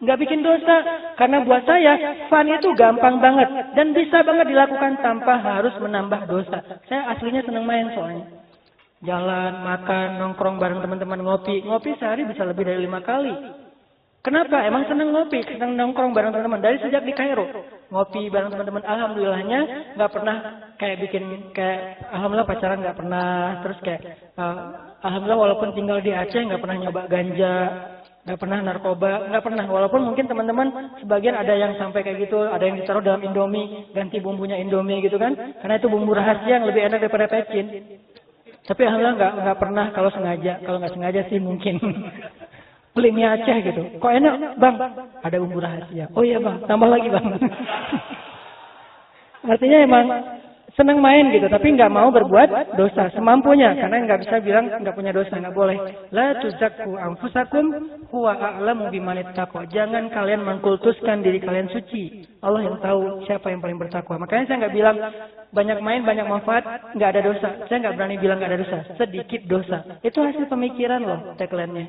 nggak bikin dosa. Karena buat saya, fun itu gampang banget dan bisa banget dilakukan tanpa harus menambah dosa. Saya aslinya seneng main soalnya. Jalan, makan, nongkrong bareng teman-teman, ngopi. Ngopi sehari bisa lebih dari 5 kali. Kenapa? Emang seneng ngopi, seneng nongkrong bareng teman-teman. Dari sejak di Kairo. Ngopi bareng teman-teman. Alhamdulillahnya nggak pernah kayak alhamdulillah pacaran nggak pernah. Terus alhamdulillah walaupun tinggal di Aceh nggak pernah nyoba ganja. Nggak pernah narkoba, nggak pernah. Walaupun mungkin teman-teman sebagian ada yang sampai kayak gitu. Ada yang ditaruh dalam Indomie, ganti bumbunya Indomie gitu kan. Karena itu bumbu rahasia yang lebih enak daripada pecin. Tapi alhamdulillah nggak pernah kalau sengaja. Kalau nggak sengaja sih mungkin beli mie Aceh gitu. Kok enak bang? Ada bumbu rahasia. Oh iya bang, tambah lagi bang. Artinya emang senang main gitu, tapi nggak mau berbuat dosa semampunya. Karena nggak bisa bilang nggak punya dosa, nggak boleh. La tuzakku anfusakum huwa a'lamu bimanit taqwa. Jangan kalian mengkultuskan diri kalian suci. Allah yang tahu siapa yang paling bertakwa. Makanya saya nggak bilang banyak main, banyak manfaat, nggak ada dosa. Saya nggak berani bilang nggak ada dosa. Sedikit dosa. Itu hasil pemikiran loh tagline-nya.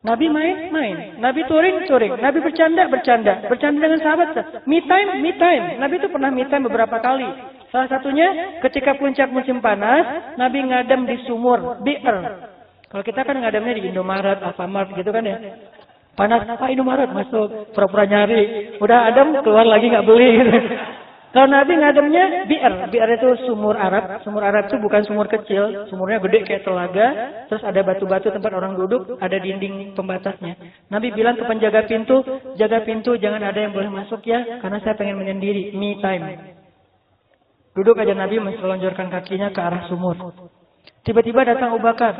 Nabi main. Nabi touring. Nabi bercanda. Bercanda dengan sahabat. Me time. Nabi itu pernah me time beberapa kali. Salah satunya ketika puncak musim panas, Nabi ngadem di sumur, bi'r. Kalau kita kan ngademnya di Indomaret, Alfamart gitu kan ya. Panas, Indomaret masuk, pura-pura nyari. Udah adem, keluar lagi nggak beli. Kalau Nabi ngademnya bi'r. Bi'r itu sumur Arab. Sumur Arab itu bukan sumur kecil. Sumurnya gede kayak telaga. Terus ada batu-batu tempat orang duduk. Ada dinding pembatasnya. Nabi bilang ke penjaga pintu, jaga pintu jangan ada yang boleh masuk ya. Karena saya pengen menyendiri. Me time. Duduk aja Nabi menselonjorkan kakinya ke arah sumur. Tiba-tiba datang Abu Bakar.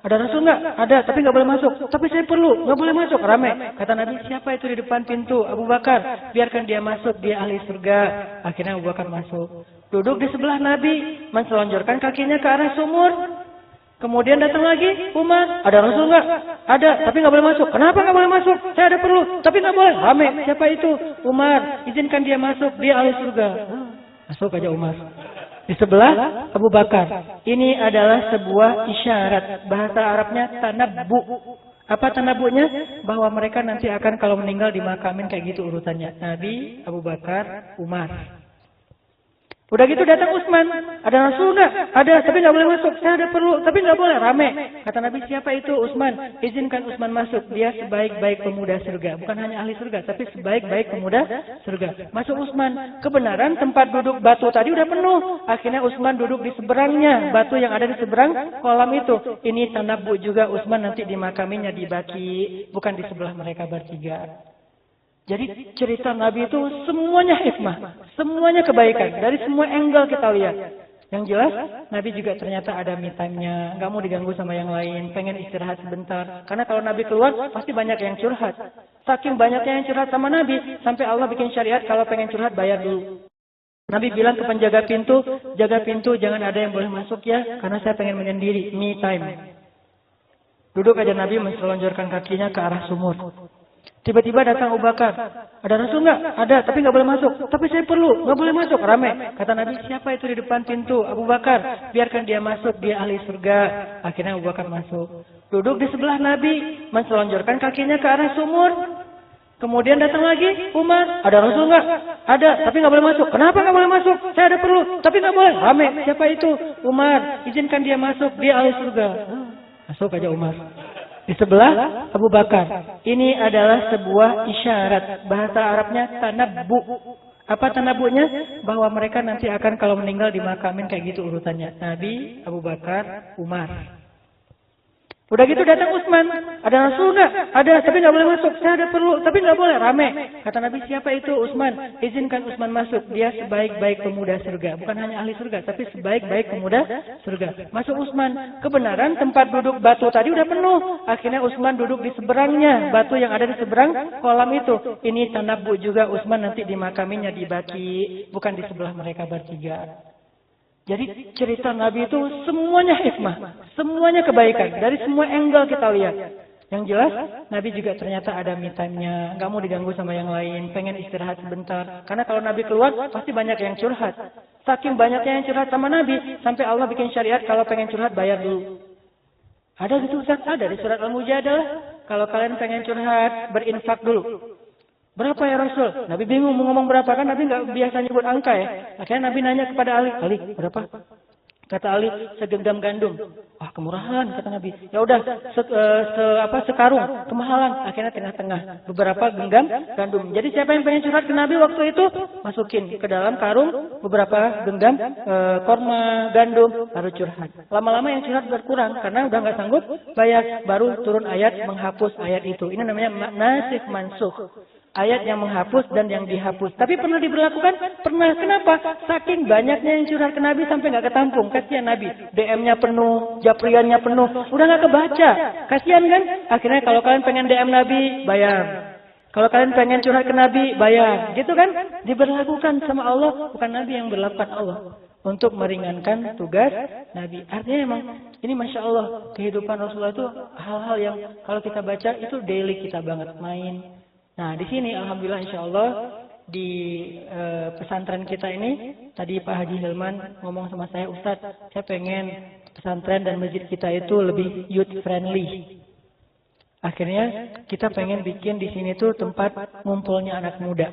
Ada Rasul nggak? Ada, tapi nggak boleh masuk. Tapi saya perlu, nggak boleh masuk. Rame. Kata Nabi, siapa itu di depan pintu? Abu Bakar. Biarkan dia masuk, dia ahli surga. Akhirnya Abu Bakar masuk. Duduk di sebelah Nabi, menselonjorkan kakinya ke arah sumur. Kemudian datang lagi, Umar. Ada Rasul nggak? Ada, tapi nggak boleh masuk. Kenapa nggak boleh masuk? Saya ada perlu, tapi nggak boleh. Rame. Siapa itu? Umar. Izinkan dia masuk, dia ahli surga. Masuk aja Umar. Di sebelah Abu Bakar. Ini adalah sebuah isyarat. Bahasa Arabnya tanabbu. Apa tanabbunya? Bahwa mereka nanti akan kalau meninggal dimakamin kayak gitu urutannya. Nabi, Abu Bakar, Umar. Udah gitu datang Utsman. Ada Rasul nggak? Ada, tapi nggak boleh masuk. Saya ada perlu, tapi nggak boleh. Rame. Kata Nabi, siapa itu? Utsman. Izinkan Utsman masuk. Dia sebaik-baik pemuda surga. Bukan hanya ahli surga, tapi sebaik-baik pemuda surga. Masuk Utsman. Kebenaran tempat duduk batu tadi udah penuh. Akhirnya Utsman duduk di seberangnya. Batu yang ada di seberang kolam itu. Ini tanabbu juga Utsman nanti dimakaminya di Baqi. Bukan di sebelah mereka bertiga. Jadi cerita Nabi itu semuanya hikmah, semuanya kebaikan. Dari semua angle kita lihat. Yang jelas, Nabi juga ternyata ada me time-nya. Nggak mau diganggu sama yang lain, pengen istirahat sebentar. Karena kalau Nabi keluar, pasti banyak yang curhat. Saking banyaknya yang curhat sama Nabi, sampai Allah bikin syariat kalau pengen curhat bayar dulu. Nabi bilang ke penjaga pintu, jaga pintu jangan ada yang boleh masuk ya, karena saya pengen menyendiri, me time. Duduk aja Nabi menselonjorkan kakinya ke arah sumur. Tiba-tiba datang Abu Bakar. Ada Rasul nggak? Ada, tapi nggak boleh masuk. Tapi saya perlu, nggak boleh masuk. Rame. Kata Nabi, siapa itu di depan pintu? Abu Bakar. Biarkan dia masuk, dia ahli surga. Akhirnya Abu Bakar masuk. Duduk di sebelah Nabi, menselonjorkan kakinya ke arah sumur. Kemudian datang lagi, Umar. Ada Rasul nggak? Ada, tapi nggak boleh masuk. Kenapa nggak boleh masuk? Saya ada perlu, tapi nggak boleh. Rame. Siapa itu? Umar. Izinkan dia masuk, dia ahli surga. Masuk aja Umar. Di sebelah Abu Bakar. Ini adalah sebuah isyarat. Bahasa Arabnya tanabbu. Apa tanabbunya? Bahwa mereka nanti akan kalau meninggal dimakamin kayak gitu urutannya. Nabi, Abu Bakar, Umar. Udah gitu datang Utsman. Ada Rasul nggak? Ada, tapi nggak boleh masuk. Saya ada perlu, tapi nggak boleh. Rame. Kata Nabi, siapa itu? Utsman. Izinkan Utsman masuk. Dia sebaik-baik pemuda surga. Bukan hanya ahli surga, tapi sebaik-baik pemuda surga. Masuk Utsman. Kebenaran tempat duduk batu tadi udah penuh. Akhirnya Utsman duduk di seberangnya. Batu yang ada di seberang kolam itu. Ini tanabbu juga Utsman nanti dimakaminya di Baqi. Bukan di sebelah mereka bertiga. Jadi cerita Nabi itu semuanya hikmah, semuanya kebaikan. Dari semua angle kita lihat. Yang jelas, Nabi juga ternyata ada me time-nya. Nggak mau diganggu sama yang lain, pengen istirahat sebentar. Karena kalau Nabi keluar, pasti banyak yang curhat. Saking banyaknya yang curhat sama Nabi, sampai Allah bikin syariat kalau pengen curhat bayar dulu. Ada gitu Ustaz? Ada di surat Al-Mujadalah. Kalau kalian pengen curhat, berinfak dulu. Berapa ya Rasul? Nabi bingung mau ngomong berapa, kan Nabi nggak biasa nyebut angka ya. Akhirnya Nabi nanya kepada Ali, Ali berapa? Kata Ali, segenggam gandum. Wah kemurahan kata Nabi. Ya udah sekarung kemahalan. Akhirnya tengah-tengah beberapa genggam gandum. Jadi siapa yang pengen curhat ke Nabi waktu itu masukin ke dalam karung beberapa genggam korma gandum baru curhat. Lama-lama yang curhat berkurang karena udah nggak sanggup bayar. Baru turun ayat menghapus ayat itu. Ini namanya nasikh mansukh. Ayat yang menghapus dan yang dihapus. Tapi pernah diberlakukan? Pernah. Kenapa? Saking banyaknya yang curhat ke Nabi sampai nggak ketampung. Kasihan Nabi. DM-nya penuh, japriannya penuh. Udah nggak kebaca. Kasihan kan? Akhirnya kalau kalian pengen DM Nabi, bayar. Kalau kalian pengen curhat ke Nabi, bayar. Gitu kan? Diberlakukan sama Allah. Bukan Nabi yang berlakukan Allah. Untuk meringankan tugas Nabi. Artinya memang ini Masya Allah. Kehidupan Rasulullah itu hal-hal yang kalau kita baca itu daily kita banget main. Nah, di sini alhamdulillah insyaallah di pesantren kita ini tadi Pak Haji Hilman ngomong sama saya, Ustadz, saya pengen pesantren dan masjid kita itu lebih youth friendly. Akhirnya kita pengen bikin di sini tuh tempat ngumpulnya anak muda.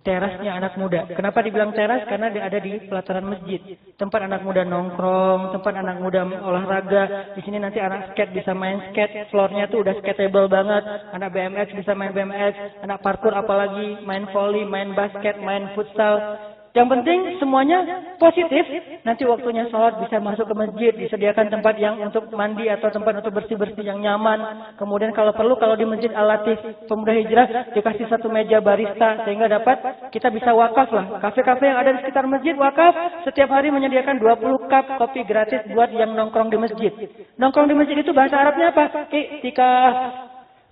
Terasnya anak muda. Kenapa dibilang teras? Karena dia ada di pelataran masjid. Tempat anak muda nongkrong, tempat anak muda olahraga. Di sini nanti anak skate bisa main skate. Floornya tuh udah skatable banget. Anak BMX bisa main BMX. Anak parkour apalagi main volley, main basket, main futsal. Yang penting semuanya positif. Nanti waktunya sholat bisa masuk ke masjid, disediakan tempat yang untuk mandi atau tempat untuk bersih-bersih yang nyaman. Kemudian kalau perlu, kalau di Masjid Al-Latif Pemuda Hijrah dikasih satu meja barista sehingga dapat kita bisa wakaf lah. Kafe-kafe yang ada di sekitar masjid wakaf setiap hari menyediakan 20 cup kopi gratis buat yang nongkrong di masjid. Nongkrong di masjid itu bahasa Arabnya apa? Iktikaf.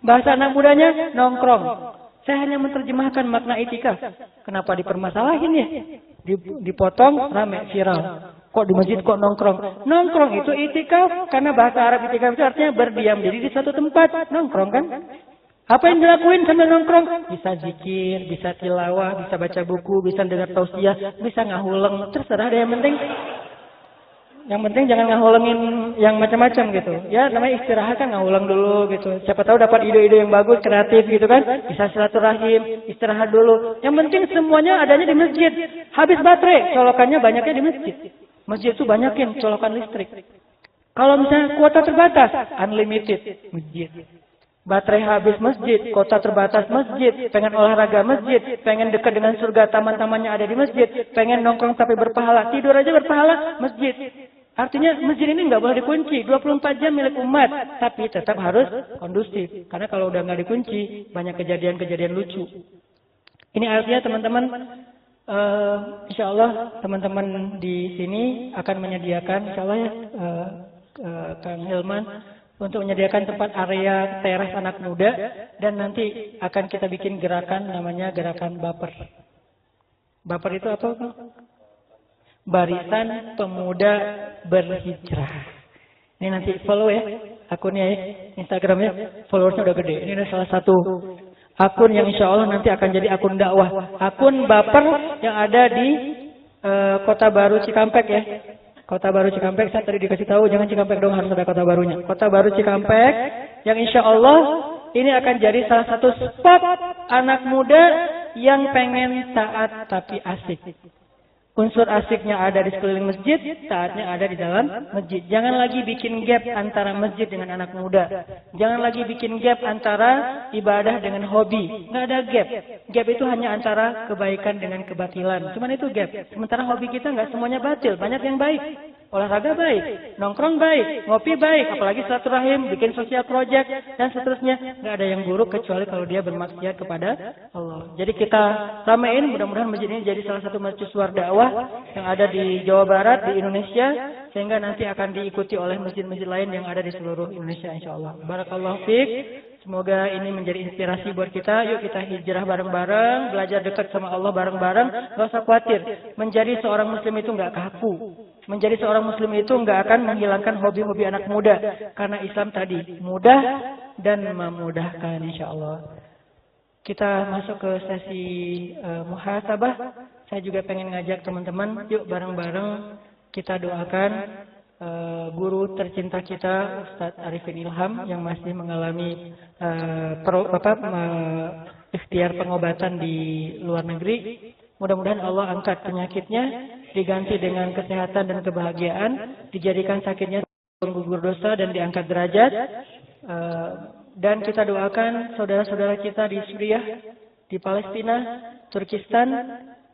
Bahasa anak mudanya nongkrong. Saya hanya menerjemahkan makna itikaf. Kenapa dipermasalahin ya? Dipotong, rame, viral. Kok di masjid kok nongkrong? Nongkrong itu itikaf. Karena bahasa Arab itikaf itu artinya berdiam diri di suatu tempat. Nongkrong kan? Apa yang dilakuin sambil nongkrong? Bisa zikir, bisa tilawah, bisa baca buku, bisa dengar tausiah, bisa ngahuleng. Terserah deh, yang penting jangan ngahulengin yang macam-macam gitu. Ya namanya istirahat kan ngahuleng dulu gitu. Siapa tahu dapat ide-ide yang bagus, kreatif gitu kan. Bisa silaturahim, istirahat dulu. Yang penting semuanya adanya di masjid. Habis baterai, colokannya banyaknya di masjid. Masjid itu banyakin colokan listrik. Kalau misalnya kuota terbatas, unlimited masjid. Baterai habis masjid, kota terbatas masjid, pengen olahraga masjid, pengen dekat dengan surga taman-tamannya ada di masjid, pengen nongkrong tapi berpahala, tidur aja berpahala, masjid. Artinya masjid ini nggak boleh dikunci, 24 jam milik umat, tapi tetap harus kondusif. Karena kalau udah nggak dikunci, banyak kejadian-kejadian lucu. Ini artinya teman-teman, insya Allah teman-teman di sini akan menyediakan, insya Allah ya, Kang Hilman, untuk menyediakan tempat area teras anak muda, dan nanti akan kita bikin gerakan namanya gerakan baper. Baper itu apa? Barisan Pemuda Berhijrah. Ini nanti follow ya akunnya ya, Instagramnya, followersnya udah gede. Ini adalah salah satu akun yang insya Allah nanti akan jadi akun dakwah. Akun baper yang ada di Kota Baru Cikampek ya. Kota Baru Cikampek, saya tadi dikasih tahu jangan Cikampek dong, harus ada kota barunya. Kota Baru Cikampek yang insya Allah ini akan jadi salah satu spot anak muda yang pengen taat tapi asik. Unsur asiknya ada di sekeliling masjid, taatnya ada di dalam masjid. Jangan lagi bikin gap antara masjid dengan anak muda. Jangan lagi bikin gap antara ibadah dengan hobi. Nggak ada gap. Gap itu hanya antara kebaikan dengan kebatilan. Cuman itu gap. Sementara hobi kita nggak semuanya batil. Banyak yang baik. Olahraga baik, nongkrong baik, ngopi baik, apalagi silaturahim, bikin sosial project, dan seterusnya. Nggak ada yang buruk kecuali kalau dia bermaksiat kepada Allah. Jadi kita ramein, mudah-mudahan masjid ini jadi salah satu mercusuar dakwah yang ada di Jawa Barat, di Indonesia, sehingga nanti akan diikuti oleh masjid-masjid lain yang ada di seluruh Indonesia insya Allah. Barakallahu fiik. Semoga ini menjadi inspirasi buat kita. Yuk kita hijrah bareng-bareng, belajar dekat sama Allah bareng-bareng. Gak usah khawatir. Menjadi seorang muslim itu gak kaku. Menjadi seorang muslim itu gak akan menghilangkan hobi-hobi anak muda. Karena Islam tadi mudah dan memudahkan, insya Allah. Kita masuk ke sesi muhasabah. Saya juga pengen ngajak teman-teman, yuk bareng-bareng kita doakan guru tercinta kita Ustadz Arifin Ilham yang masih mengalami ikhtiar pengobatan di luar negeri. Mudah-mudahan Allah angkat penyakitnya, diganti dengan kesehatan dan kebahagiaan, dijadikan sakitnya penggugur dosa dan diangkat derajat. Dan kita doakan saudara-saudara kita di Suriah, di Palestina, Turkistan,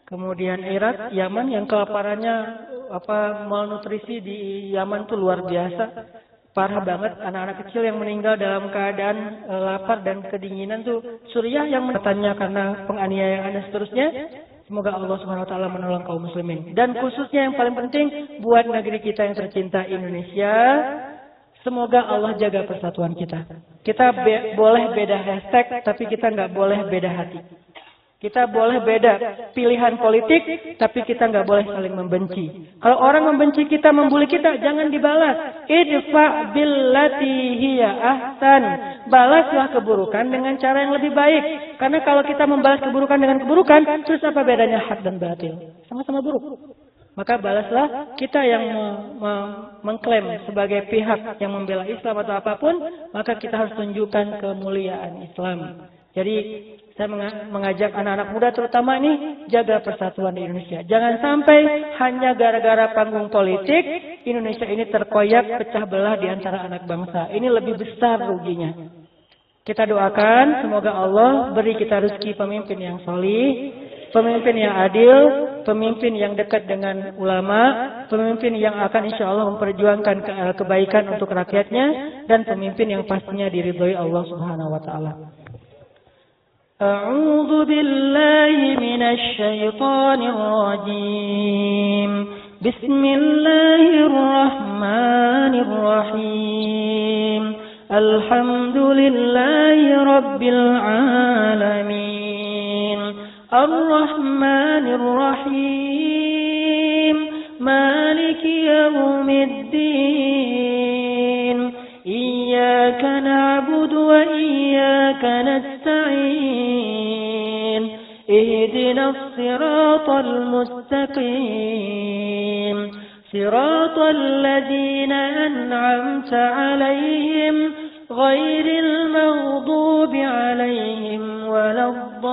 kemudian Irak, Yaman yang kelaparannya malnutrisi di Yaman tuh luar biasa. Parah banget, anak-anak kecil yang meninggal dalam keadaan lapar dan kedinginan tuh. Suriah yang menetanya karena penganiayaan dan seterusnya. Semoga Allah SWT menolong kaum muslimin. Dan khususnya yang paling penting buat negeri kita yang tercinta Indonesia, semoga Allah jaga persatuan kita. Kita boleh beda hashtag, tapi kita nggak boleh beda hati. Kita boleh beda pilihan politik, tapi kita nggak boleh saling membenci. Kalau orang membenci kita, membuli kita, jangan dibalas. Idfa billati hiya ahsan. Balaslah keburukan dengan cara yang lebih baik. Karena kalau kita membalas keburukan dengan keburukan, terus apa bedanya hak dan batil? Sama-sama buruk. Maka balaslah. Kita yang mengklaim sebagai pihak yang membela Islam atau apapun, maka kita harus tunjukkan kemuliaan Islam. Jadi saya mengajak anak-anak muda terutama ini jaga persatuan di Indonesia. Jangan sampai hanya gara-gara panggung politik Indonesia ini terkoyak pecah belah di antara anak bangsa. Ini lebih besar ruginya. Kita doakan semoga Allah beri kita rezeki pemimpin yang solih, pemimpin yang adil, pemimpin yang dekat dengan ulama, pemimpin yang akan insya Allah memperjuangkan kebaikan untuk rakyatnya, dan pemimpin yang pastinya diridhoi Allah Subhanahu wa Ta'ala. أعوذ بالله من الشيطان الرجيم بسم الله الرحمن الرحيم الحمد لله رب العالمين الرحمن الرحيم مالك يوم الدين إياك نعبد وإياك نستعين اهدنا الصراط المستقيم صراط الذين أنعمت عليهم غير المغضوب عليهم ولا الضالين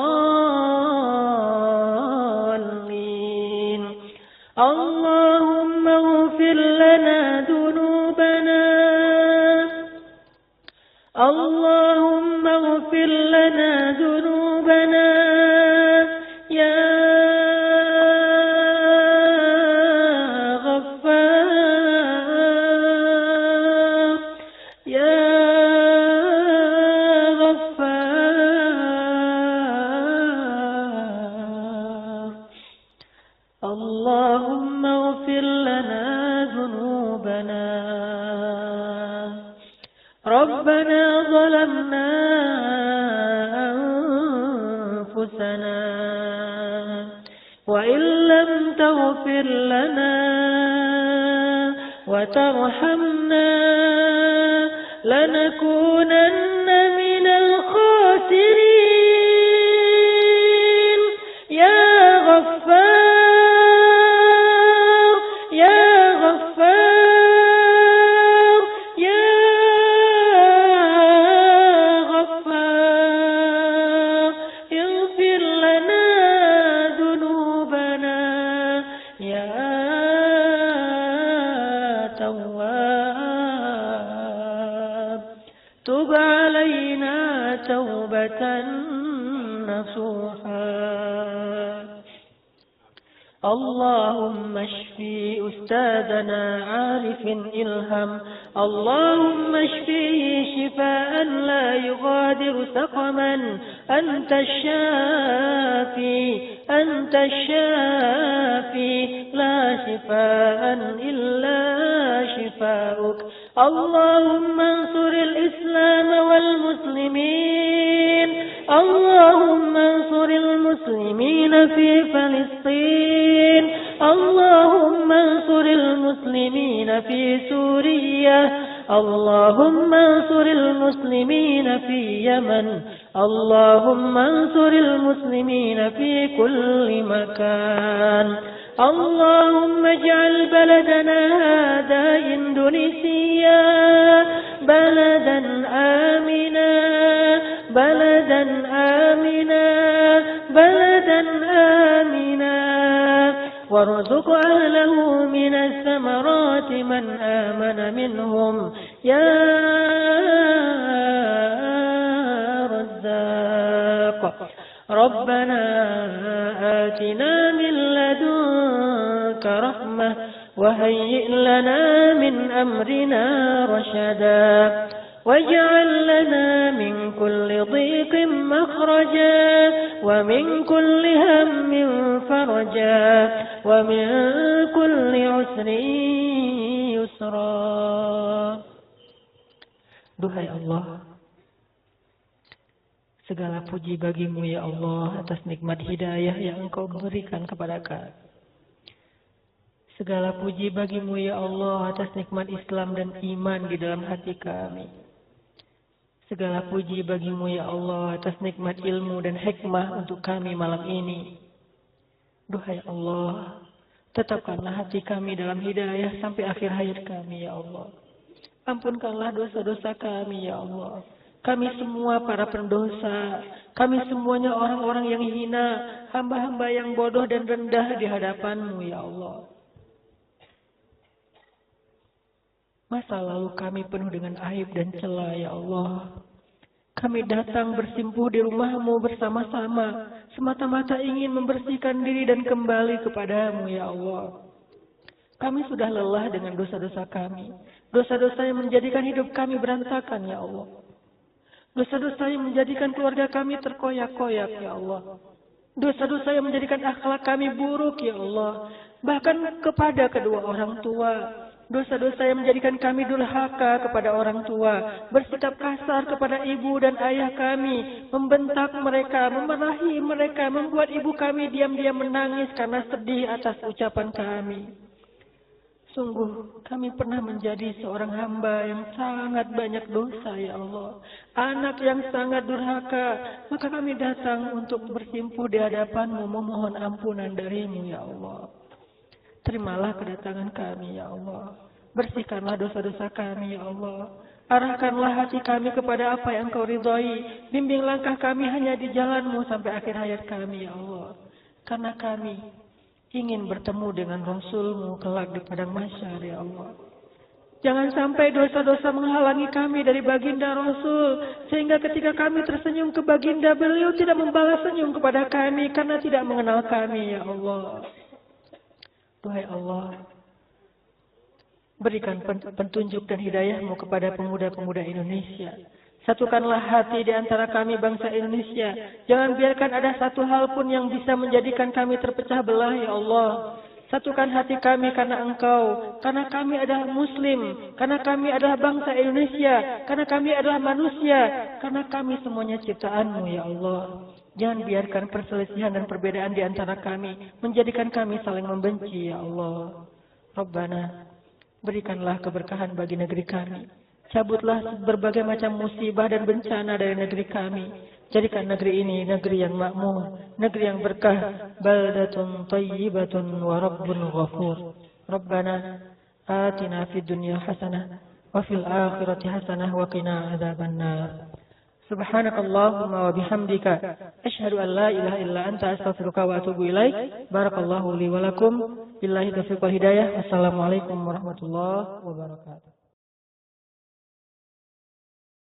اللهم اغفر لنا ذنوبنا اللهم اغفر لنا ذنوبنا يا غفار يا غفار اللهم اغفر لنا ذنوبنا ربنا ظلمنا أنفسنا وإن لم تغفر لنا وترحمنا لنكونن من الخاسرين يا غفار يا غفار يا اغفر لنا ذنوبنا يا تواب تب علينا توبة نصوحا اللهم اشفي أستاذنا عارف إلهم اللهم اشفيه شفاء لا يغادر سقما أنت الشافي أنت الشافي لا شفاء إلا شفاؤك اللهم انصر الإسلام والمسلمين اللهم انصر المسلمين في فلسطين اللهم انصر المسلمين في سوريا اللهم انصر المسلمين في يمن اللهم انصر المسلمين في كل مكان اللهم اجعل بلدنا هذا إندونيسيا بلدا آمنا بلدا آمنا بلدا آمنا وارزق أهله من الثمرات من آمن منهم يا رزاق ربنا آتنا من لدنك رحمة وهيئ لنا من أمرنا رشدا واجعل لنا من كل ضيق مخرجا ومن كل هم فرجا ومن كل عسر يسرا. Duhai Allah, segala puji bagimu ya Allah atas nikmat hidayah yang Engkau berikan kepada kami. Segala puji bagimu ya Allah atas nikmat Islam dan iman di dalam hati kami. Segala puji bagimu ya Allah atas nikmat ilmu dan hikmah untuk kami malam ini. Duhai Allah, tetapkanlah hati kami dalam hidayah sampai akhir hayat kami ya Allah. Ampunkanlah dosa-dosa kami ya Allah. Kami semua para pendosa, kami semuanya orang-orang yang hina, hamba-hamba yang bodoh dan rendah di hadapan-Mu ya Allah. Masa lalu kami penuh dengan aib dan cela ya Allah. Kami datang bersimpuh di rumah-Mu bersama-sama, semata-mata ingin membersihkan diri dan kembali kepada-Mu ya Allah. Kami sudah lelah dengan dosa-dosa kami. Dosa-dosa yang menjadikan hidup kami berantakan ya Allah. Dosa-dosa yang menjadikan keluarga kami terkoyak-koyak ya Allah. Dosa-dosa yang menjadikan akhlak kami buruk ya Allah. Bahkan kepada kedua orang tua. Dosa-dosa yang menjadikan kami durhaka kepada orang tua. Bersikap kasar kepada ibu dan ayah kami. Membentak mereka, memarahi mereka. Membuat ibu kami diam-diam menangis karena sedih atas ucapan kami. Sungguh kami pernah menjadi seorang hamba yang sangat banyak dosa ya Allah. Anak yang sangat durhaka. Maka kami datang untuk bersimpuh di hadapan-Mu memohon ampunan dari-Mu ya Allah. Terimalah kedatangan kami ya Allah. Bersihkanlah dosa-dosa kami ya Allah. Arahkanlah hati kami kepada apa yang Engkau ridhai. Bimbing langkah kami hanya di jalan-Mu sampai akhir hayat kami ya Allah. Karena kami ingin bertemu dengan Rasul-Mu kelak di padang mahsyar ya Allah. Jangan sampai dosa-dosa menghalangi kami dari baginda Rasul. Sehingga ketika kami tersenyum ke baginda, beliau tidak membalas senyum kepada kami karena tidak mengenal kami ya Allah. Duhai Allah, berikan petunjuk dan hidayah-Mu kepada pemuda-pemuda Indonesia. Satukanlah hati di antara kami bangsa Indonesia. Jangan biarkan ada satu hal pun yang bisa menjadikan kami terpecah belah ya Allah. Satukan hati kami karena Engkau. Karena kami adalah Muslim. Karena kami adalah bangsa Indonesia. Karena kami adalah manusia. Karena kami semuanya ciptaan-Mu ya Allah. Jangan biarkan perselisihan dan perbedaan di antara kami menjadikan kami saling membenci ya Allah. Rabbana, berikanlah keberkahan bagi negeri kami. Cabutlah berbagai macam musibah dan bencana dari negeri kami. Jadikan negeri ini negeri yang makmur, negeri yang berkah. Baldatun tayyibatun wa rabbun ghafur. Rabbana atina fid dunya hasanah wa fil akhirati hasanah wa qina adzabannar. Subhanakallahumma wa bihamdika asyhadu an la ilaha illa anta astaghfiruka wa atubu ilaik. Barakallahu li wa lakum. Billahi taufiq wal hidayah. Wassalamualaikum warahmatullahi wabarakatuh.